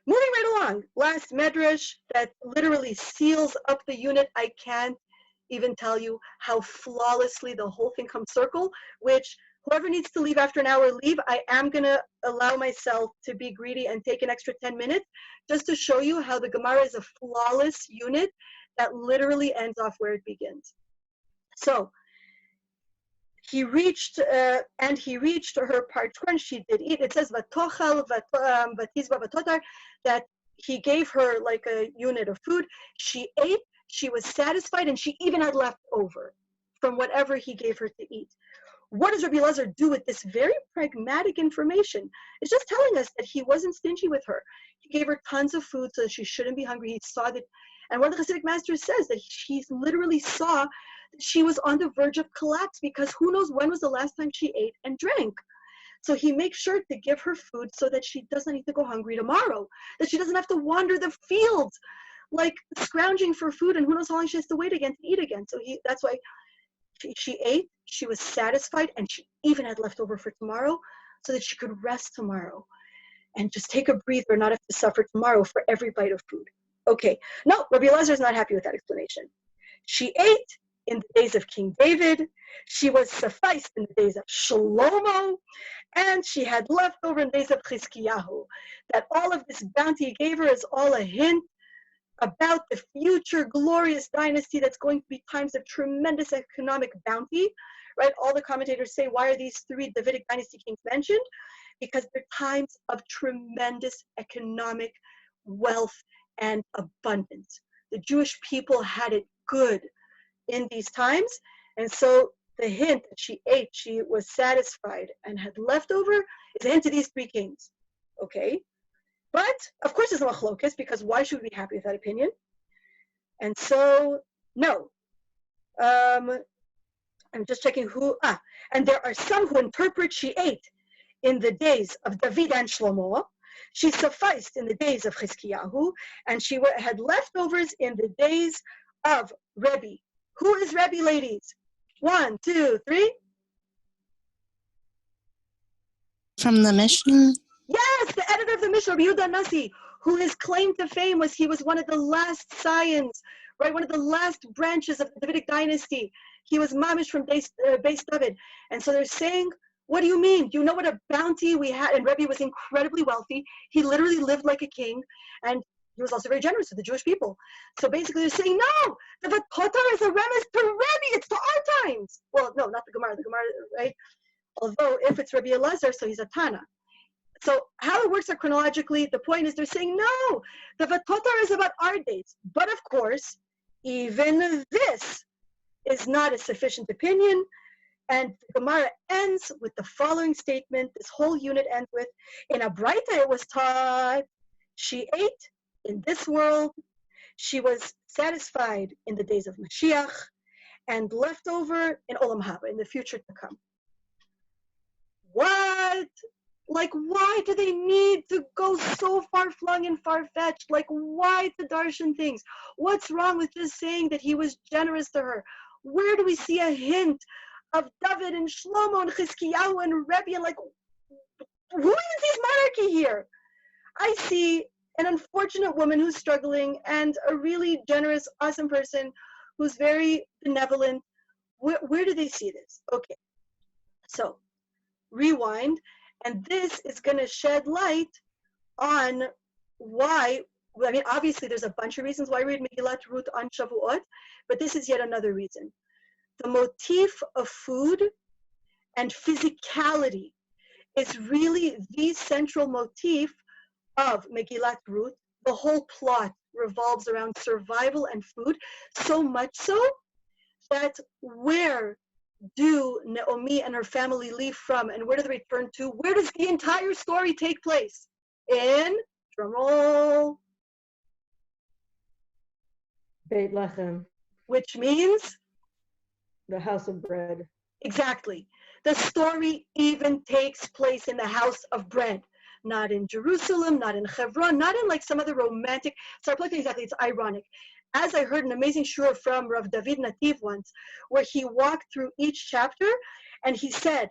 Moving right along, last medrash that literally seals up the unit. I can't even tell you how flawlessly the whole thing comes circle, which whoever needs to leave after an hour, leave. I am going to allow myself to be greedy and take an extra 10 minutes just to show you how the Gemara is a flawless unit that literally ends off where it begins. So, he reached her parchor and she did eat. It says vatochal vatizba vatotar, that he gave her like a unit of food. She ate, she was satisfied, and she even had left over from whatever he gave her to eat. What does Rabbi Elazar do with this very pragmatic information? It's just telling us that he wasn't stingy with her. He gave her tons of food so that she shouldn't be hungry. He saw that, and one of the Hasidic masters says that he literally saw that she was on the verge of collapse because who knows when was the last time she ate and drank. So he makes sure to give her food so that she doesn't need to go hungry tomorrow, that she doesn't have to wander the fields like scrounging for food, and who knows how long she has to wait again to eat again. So that's why she ate, she was satisfied, and she even had leftover for tomorrow so that she could rest tomorrow and just take a breather, not have to suffer tomorrow for every bite of food. Okay, no, Rabbi Elazar is not happy with that explanation. She ate in the days of King David, she was sufficed in the days of Shlomo, and she had leftover in the days of Chizkiyahu. That all of this bounty he gave her is all a hint about the future glorious dynasty that's going to be times of tremendous economic bounty, right? All the commentators say, why are these three Davidic dynasty kings mentioned? Because they're times of tremendous economic wealth and abundance. The Jewish people had it good in these times, and so the hint that she ate, she was satisfied and had leftover, is a hint to these three kings, okay? But, of course, it's a machlokas, because why should we be happy with that opinion? And so, no. I'm just checking who, and there are some who interpret she ate in the days of David and Shlomo, she sufficed in the days of Chizkiyahu, and she had leftovers in the days of Rebbe. Who is Rebbe, ladies? 1, 2, 3. From the Mishnah? Yes, the editor of the Mishnah, Rabbi Yehuda Nasi, who his claim to fame was he was one of the last scions, right? One of the last branches of the Davidic dynasty. He was mamish from Beis David. And so they're saying, what do you mean? Do you know what a bounty we had? And Rebbe was incredibly wealthy. He literally lived like a king. And he was also very generous with the Jewish people. So basically they're saying, no, the Vatotar is a remiss to Rebbe. It's to our times. Well, no, not the Gemara, right? Although if it's Rabbi Elazar, so he's a Tana. So how it works out chronologically, the point is they're saying, no, the Vatotar is about our days. But of course, even this is not a sufficient opinion. And the Gemara ends with the following statement. This whole unit ends with, in a Braita it was taught, she ate in this world, she was satisfied in the days of Mashiach, and left over in Olam Haba, in the future to come. What? Like, why do they need to go so far-flung and far-fetched? Like, why to darshan things? What's wrong with just saying that he was generous to her? Where do we see a hint of David and Shlomo and Chizkiyahu and Rebbe? And like, who even sees monarchy here? I see an unfortunate woman who's struggling and a really generous, awesome person who's very benevolent. Where do they see this? Okay, so rewind. And this is going to shed light on why, I mean, obviously there's a bunch of reasons why we read Megilat Ruth on Shavuot, but this is yet another reason. The motif of food and physicality is really the central motif of Megilat Ruth. The whole plot revolves around survival and food, so much so that where do Naomi and her family leave from, and where do they return to? Where does the entire story take place? In, drumroll, Beit Lechem, which means? the house of bread. Exactly. The story even takes place in the house of bread. Not in Jerusalem, not in Hebron, not in like some other romantic, exactly, it's ironic. As I heard an amazing shiur from Rav David Nativ once, where he walked through each chapter, and he said,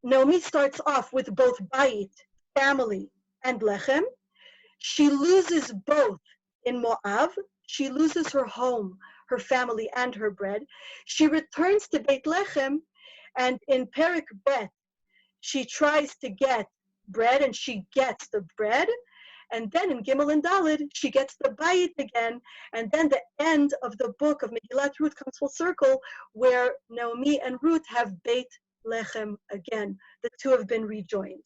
Naomi starts off with both Bayit, family, and Lechem. She loses both in Moab. She loses her home, her family, and her bread. She returns to Beit Lechem, and in Perik Bet, she tries to get bread, and she gets the bread. And then in Gimel and Daled, she gets the Bayit again. And then the end of the book of Megilat Ruth comes full circle, where Naomi and Ruth have Beit Lechem again. The two have been rejoined.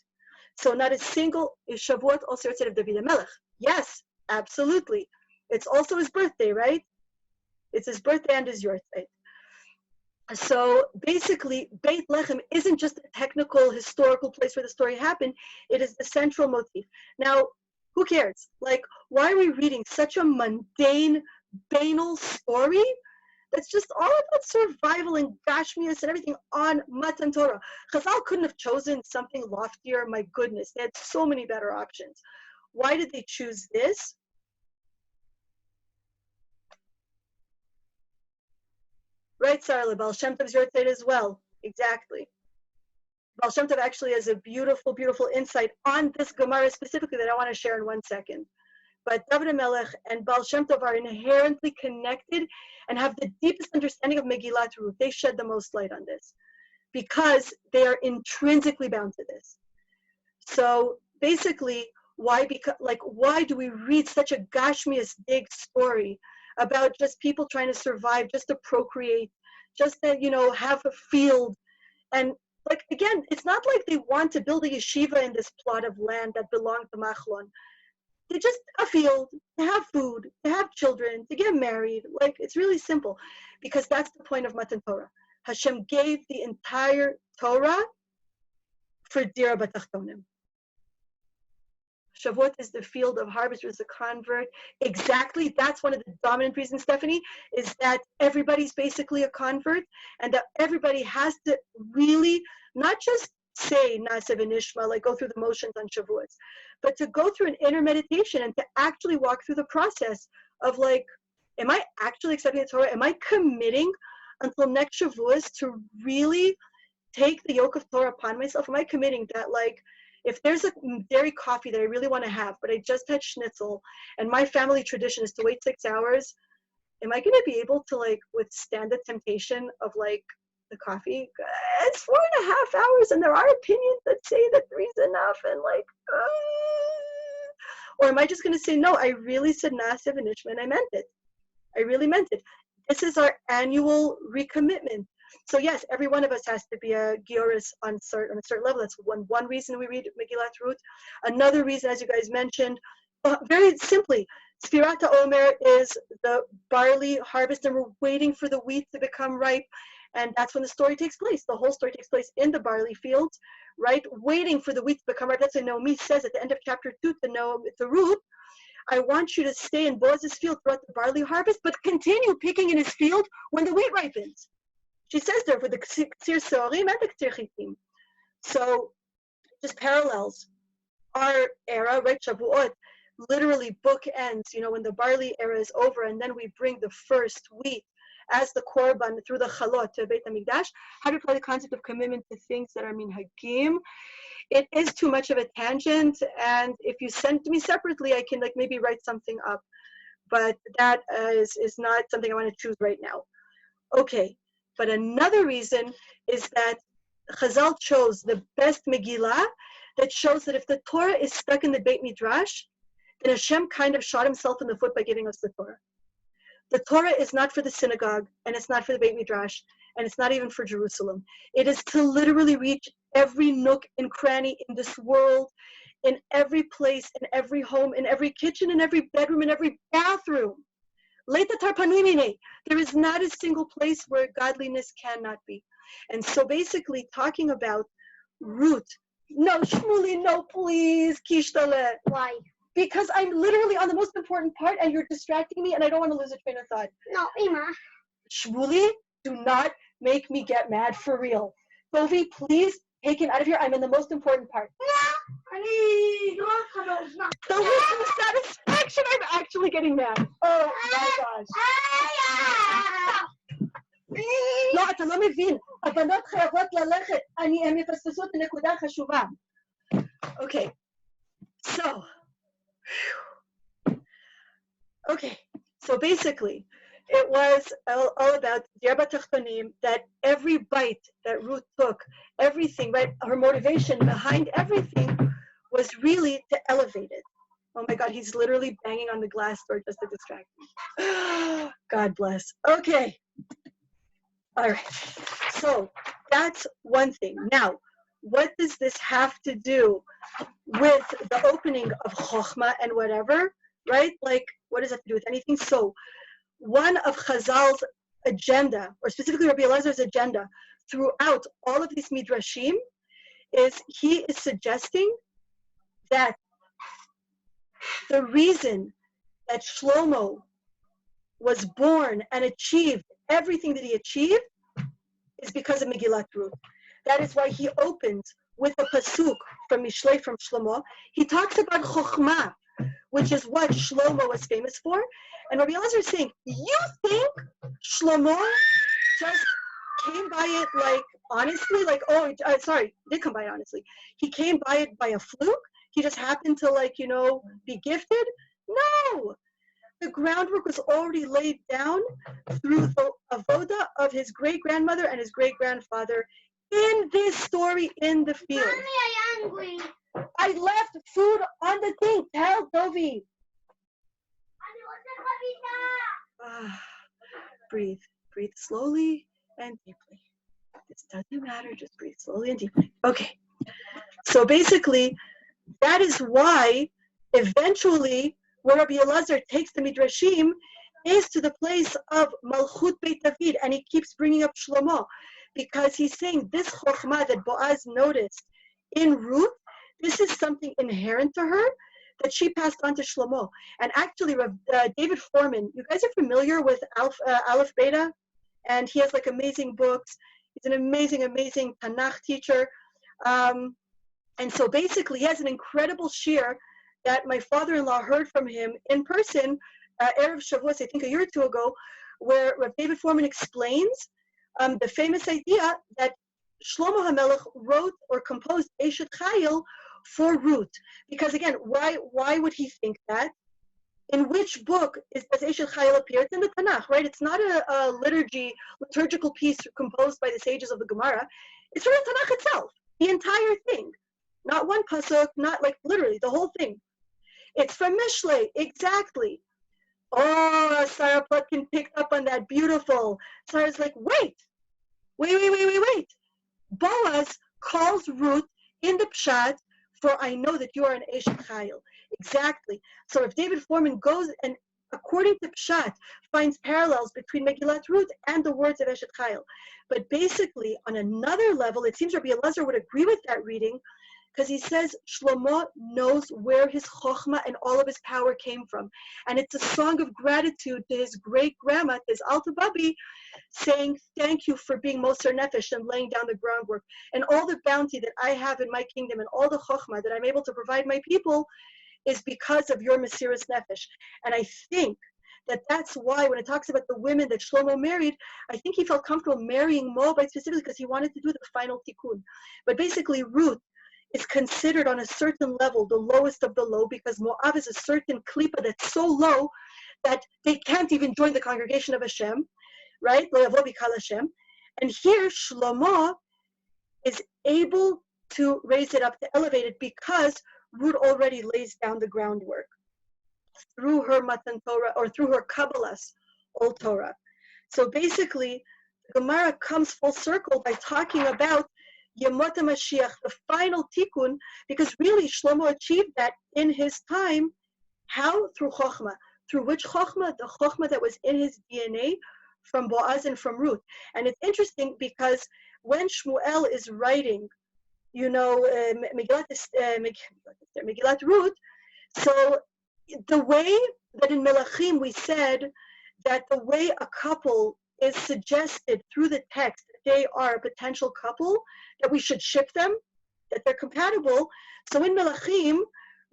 So not a single, is Shavuot also Yahrzeit of David HaMelech? Yes, absolutely. It's also his birthday, right? It's his birthday and his Yahrzeit. So basically, Beit Lechem isn't just a technical, historical place where the story happened. It is the central motif. Now, who cares? Like, why are we reading such a mundane, banal story that's just all about survival and gashmias and everything on Matan Torah? Chazal couldn't have chosen something loftier. My goodness, they had so many better options. Why did they choose this? Right, Sarah, Baal Shem Tov's your as well. Exactly. Baal Shem Tov actually has a beautiful, beautiful insight on this Gemara specifically that I want to share in 1 second. But David HaMelech and Baal Shem Tov are inherently connected and have the deepest understanding of Megilat Ruth. They shed the most light on this because they are intrinsically bound to this. So basically, why do we read such a gashmias big story about just people trying to survive, just to procreate, just to, have a field? And like, again, it's not like they want to build a yeshiva in this plot of land that belonged to Machlon. They just a field, to have food, to have children, to get married. Like, it's really simple, because that's the point of Matan Torah. Hashem gave the entire Torah for Dira B'Tachtonim. Shavuot is the field of harvest, is a convert. Exactly, that's one of the dominant reasons, Stephanie, is that everybody's basically a convert, and that everybody has to really not just say Naaseh v'Nishma, like go through the motions on Shavuot, but to go through an inner meditation and to actually walk through the process of like, am I actually accepting the Torah? Am I committing until next Shavuos to really take the yoke of Torah upon myself? Am I committing that, like, if there's a dairy coffee that I really want to have, but I just had schnitzel, and my family tradition is to wait 6 hours, am I going to be able to, like, withstand the temptation of, like, the coffee? It's 4.5 hours, and there are opinions that say that 3 is enough, and, like, or am I just going to say, no, I really said Naaseh v'Nishma, and I meant it. I really meant it. This is our annual recommitment. So yes, every one of us has to be a Gioris on a certain level. That's one reason we read Megilat Ruth. Another reason, as you guys mentioned, very simply, Sfirat HaOmer is the barley harvest, and we're waiting for the wheat to become ripe, and that's when the story takes place. The whole story takes place in the barley fields, right? Waiting for the wheat to become ripe. That's what Naomi says at the end of chapter 2 to Ruth. I want you to stay in Boaz's field throughout the barley harvest, but continue picking in his field when the wheat ripens. She says there for the Ksir Seorim and the Ksir Chitim. So just parallels our era, right? Shavuot literally bookends, when the barley era is over, and then we bring the first wheat as the korban through the chalot to Beit HaMikdash. How to apply the concept of commitment to things that are minhagim. It is too much of a tangent, and if you send to me separately, I can maybe write something up, but that is not something I want to choose right now. Okay. But another reason is that Chazal chose the best Megillah that shows that if the Torah is stuck in the Beit Midrash, then Hashem kind of shot himself in the foot by giving us the Torah. The Torah is not for the synagogue, and it's not for the Beit Midrash, and it's not even for Jerusalem. It is to literally reach every nook and cranny in this world, in every place, in every home, in every kitchen, in every bedroom, in every bathroom. There is not a single place where godliness cannot be. And so basically talking about Ruth. No, Shmuli, no, please, Kishtale. Why? Because I'm literally on the most important part and you're distracting me and I don't want to lose a train of thought. No, Ima. Shmuli, do not make me get mad for real. Sophie, please take him out of here. I'm in the most important part. So with the satisfaction, I'm actually getting mad. Oh my gosh. לא, אתה לא מבין. הבנות חייבות ללכת. הם יפספסו את הנקודה החשובה. Okay. So basically, it was all about Dira B'Tachtonim, that every bite that Ruth took, everything, right, her motivation behind everything was really to elevate it. Oh my God, he's literally banging on the glass door just to distract me. God bless. Okay. All right. So that's one thing. Now, what does this have to do with the opening of Chokhmah and whatever, right? Like, what does that have to do with anything? So one of Chazal's agenda, or specifically Rabbi Elazar's agenda, throughout all of these midrashim, is he is suggesting that the reason that Shlomo was born and achieved everything that he achieved is because of Megilat Ruth. That is why he opens with a pasuk from Mishlei from Shlomo. He talks about Chokhmah, which is what Shlomo was famous for. And Rabbi Elazar is saying, you think Shlomo just came by it like honestly, like, oh, sorry, did come by it honestly. He came by it by a fluke? He just happened to, like, you know, be gifted? No! The groundwork was already laid down through the avoda of his great-grandmother and his great-grandfather in this story in the field. Mommy, I'm hungry. I left food on the thing. Tell Dovi. Breathe. Breathe slowly and deeply. This doesn't matter. Just breathe slowly and deeply. Okay. So basically, that is why eventually where Rabbi Elazar takes the Midrashim is to the place of Malchut Beit David, and he keeps bringing up Shlomo, because he's saying this Chokhmah that Boaz noticed in Ruth, this is something inherent to her that she passed on to Shlomo. And actually, David Foreman, you guys are familiar with Aleph Beta? And he has like amazing books. He's an amazing, amazing Tanakh teacher. And so basically, he has an incredible shiur that my father-in-law heard from him in person, Erev Shavuos, I think a year or two ago, where David Foreman explains the famous idea that Shlomo HaMelech wrote or composed Eshet Chayil for Ruth. Because again, why would he think that? In which book does Eshet Chayil appear? It's in the Tanakh, right? It's not a liturgical piece composed by the sages of the Gemara. It's from the Tanakh itself, the entire thing. Not one pasuk, not like literally the whole thing. It's from Mishlei, exactly. Oh, Sarah Plotkin picked up on that, beautiful. Sarah's like, wait. Boaz calls Ruth in the Pshat for I know that you are an Eshet Chayil. Exactly. So if David Foreman goes and according to Pshat finds parallels between Megilat Ruth and the words of Eshet Chayil. But basically on another level, it seems Rabbi Elazar would agree with that reading, because he says Shlomo knows where his chokhmah and all of his power came from. And it's a song of gratitude to his great-grandma, his Alta Babi, saying, thank you for being Moser Nefesh and laying down the groundwork. And all the bounty that I have in my kingdom and all the chokhmah that I'm able to provide my people is because of your Mesiras Nefesh. And I think that that's why when it talks about the women that Shlomo married, I think he felt comfortable marrying Moabite specifically because he wanted to do the final tikkun. But basically Ruth is considered on a certain level the lowest of the low, because Moab is a certain klipa that's so low that they can't even join the congregation of Hashem, right? Lo yavo bikal Hashem. And here Shlomo is able to raise it up, to elevate it, because Ruth already lays down the groundwork through her Matan Torah or through her Kabbalah's Old Torah. So basically, the Gemara comes full circle by talking about Yemot HaMashiach, the final tikkun, because really Shlomo achieved that in his time. How? Through Chokhmah. Through which Chokhmah? The Chokhmah that was in his DNA from Boaz and from Ruth. And it's interesting because when Shmuel is writing, you know, Megilat Ruth, so the way that in Melachim we said that the way a couple is suggested through the text that they are a potential couple, that we should ship them, that they're compatible. So in Melachim,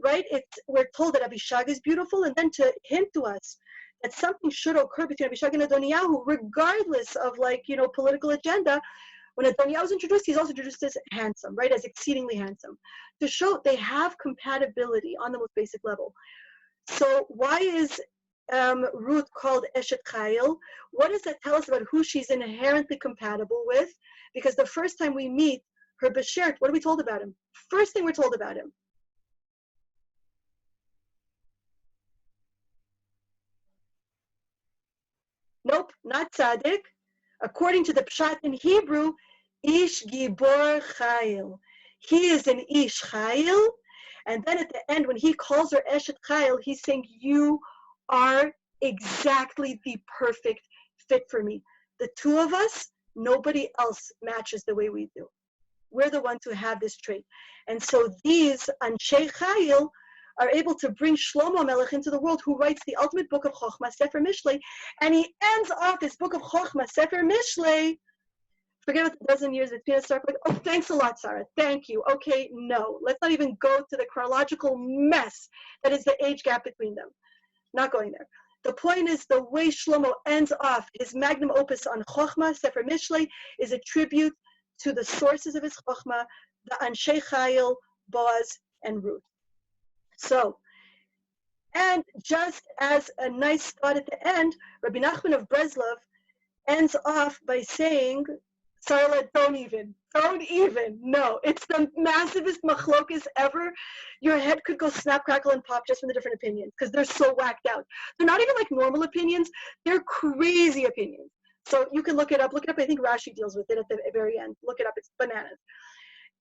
right, we're told that Abishag is beautiful, and then to hint to us that something should occur between Abishag and Adoniyahu, regardless of, like, you know, political agenda. When Adoniyahu is introduced, he's also introduced as handsome, right, as exceedingly handsome, to show they have compatibility on the most basic level. So why is Ruth called Eshet Chayil? What does that tell us about who she's inherently compatible with? Because the first time we meet her Beshert, what are we told about him? First thing we're told about him. Nope, not tzaddik. According to the Pshat in Hebrew, Ish Gibor Chayil. He is an Ish Chayil. And then at the end, when he calls her Eshet Chayil, he's saying, you are exactly the perfect fit for me. the two of us, nobody else matches the way we do. We're the ones who have this trait. And so these Anshei Chayil are able to bring Shlomo Melech into the world, who writes the ultimate book of Chochmah, Sefer Mishlei, and he ends off this book of Chochmah, Sefer Mishlei. Forget about the dozen years that Tina started like, oh, thanks a lot, Sarah. Thank you. Okay, no. Let's not even go to the chronological mess that is the age gap between them. Not going there. The point is, the way Shlomo ends off his magnum opus on Chochmah, Sefer Mishlei, is a tribute to the sources of his Chochmah, the Anshei Chayil, Boaz, and Ruth. So, and just as a nice thought at the end, Rabbi Nachman of Breslov ends off by saying, Sarla, don't even. No, it's the massivest machlokas ever. Your head could go snap, crackle, and pop just from the different opinions, because they're so whacked out. They're not even like normal opinions. They're crazy opinions. So you can look it up. I think Rashi deals with it at the very end. Look it up. It's bananas.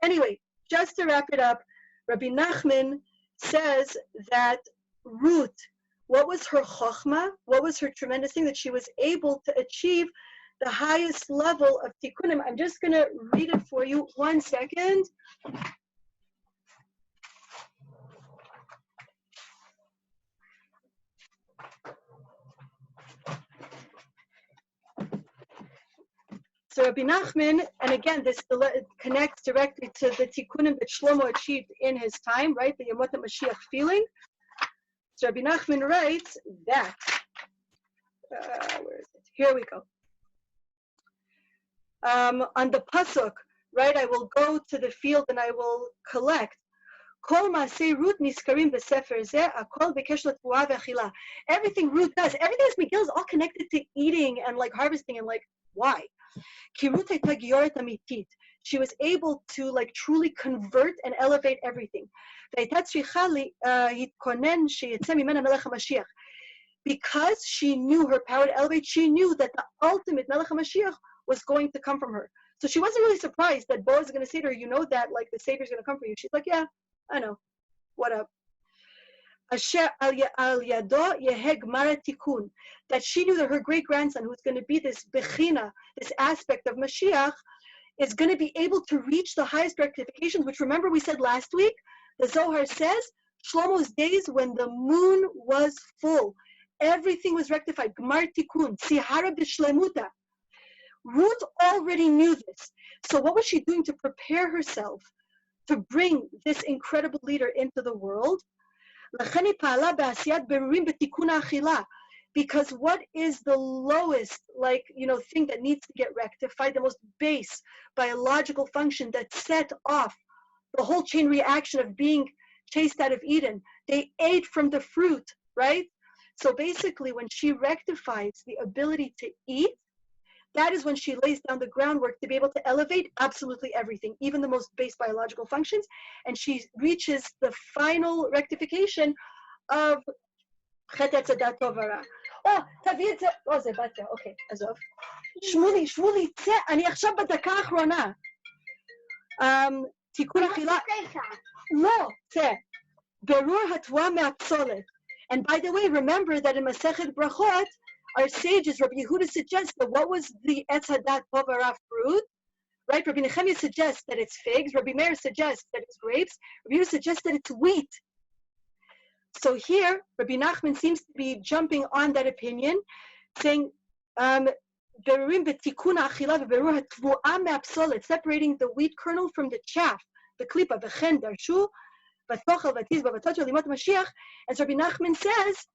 Anyway, just to wrap it up, Rabbi Nachman says that Ruth, what was her chokhmah? What was her tremendous thing that she was able to achieve the highest level of tikkunim? I'm just going to read it for you. 1 second. So Rabbi Nachman, and again, this connects directly to the tikkunim that Shlomo achieved in his time, right? The Yemot HaMashiach feeling. So Rabbi Nachman writes that, where is it? Here we go. On the pasuk, right? I will go to the field and I will collect. Kol Maasei Ruth niskarim b'sefer zeh, akol b'kesh l'tvuah v'achila. Everything Ruth does, everything that's Megillah is all connected to eating and like harvesting and like why? Ki Ruth hayta gioret amitit. She was able to like truly convert and elevate everything. V'hayta tzricha hitkonen sheyitzeh mimena melech HaMashiach. Because she knew her power to elevate, she knew that the ultimate melech HaMashiach was going to come from her. So she wasn't really surprised that Boaz is going to say to her, you know that like the Savior is going to come for you. She's like, yeah, I know. What up? Asher al yado yeheh gemara tikun. That she knew that her great-grandson, who's going to be this bechina, this aspect of Mashiach, is going to be able to reach the highest rectifications, which remember we said last week, the Zohar says, Shlomo's days when the moon was full, everything was rectified. Gemar tikun, sihara b'shlemuta. Ruth already knew this. So what was she doing to prepare herself to bring this incredible leader into the world? Because what is the lowest, thing that needs to get rectified, the most base biological function that set off the whole chain reaction of being chased out of Eden? They ate from the fruit, right? So basically, when she rectifies the ability to eat, that is when she lays down the groundwork to be able to elevate absolutely everything, even the most base biological functions, and she reaches the final rectification of Chet Etzadat Tovara. Oh, תביא את זה, זה באת, אוקיי, עזוב. שמולי, צא, אני עכשיו בדקה האחרונה. תיקון אכילה. לא, צא. ברור התבואה מהפסולת. And by the way, remember that in Masechet Brachot, our sages, Rabbi Yehuda suggests that what was the Etz Hadat Tovara fruit, right? Rabbi Nechemia suggests that it's figs. Rabbi Meir suggests that it's grapes. Rabbi Yehuda suggests that it's wheat. So here, Rabbi Nachman seems to be jumping on that opinion, saying, separating the wheat kernel from the chaff, the klipa, v'chen darshu, v'tochel v'tiz v'vatochel limot Mashiach. And so Rabbi Nachman says,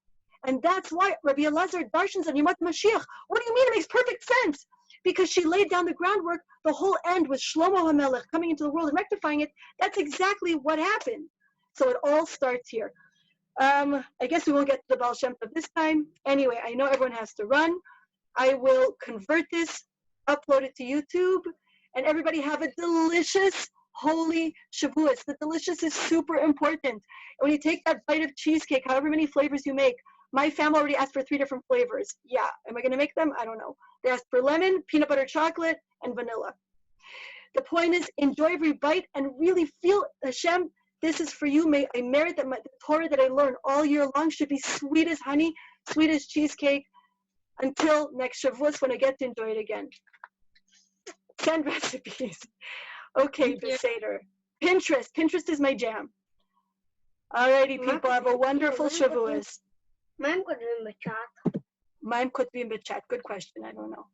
and that's why Rabbi Elazar darshans on Yemot Mashiach. What do you mean? It makes perfect sense. Because she laid down the groundwork. The whole end was Shlomo HaMelech coming into the world and rectifying it. That's exactly what happened. So it all starts here. I guess we won't get to the Baal Shem Tov this time. Anyway, I know everyone has to run. I will convert this, upload it to YouTube, and everybody have a delicious, holy Shavuos. The delicious is super important. And when you take that bite of cheesecake, however many flavors you make, my family already asked for 3 different flavors. Yeah, am I going to make them? I don't know. They asked for lemon, peanut butter chocolate, and vanilla. The point is, enjoy every bite and really feel, Hashem, this is for you. May I merit that the Torah that I learn all year long should be sweet as honey, sweet as cheesecake. Until next Shavuos when I get to enjoy it again. 10 recipes. Okay, Beseder. Pinterest is my jam. Alrighty, people, have a wonderful Shavuos. מה הם כותבים בצ'אט? מה הם כותבים בצ'אט? Good question, I don't know.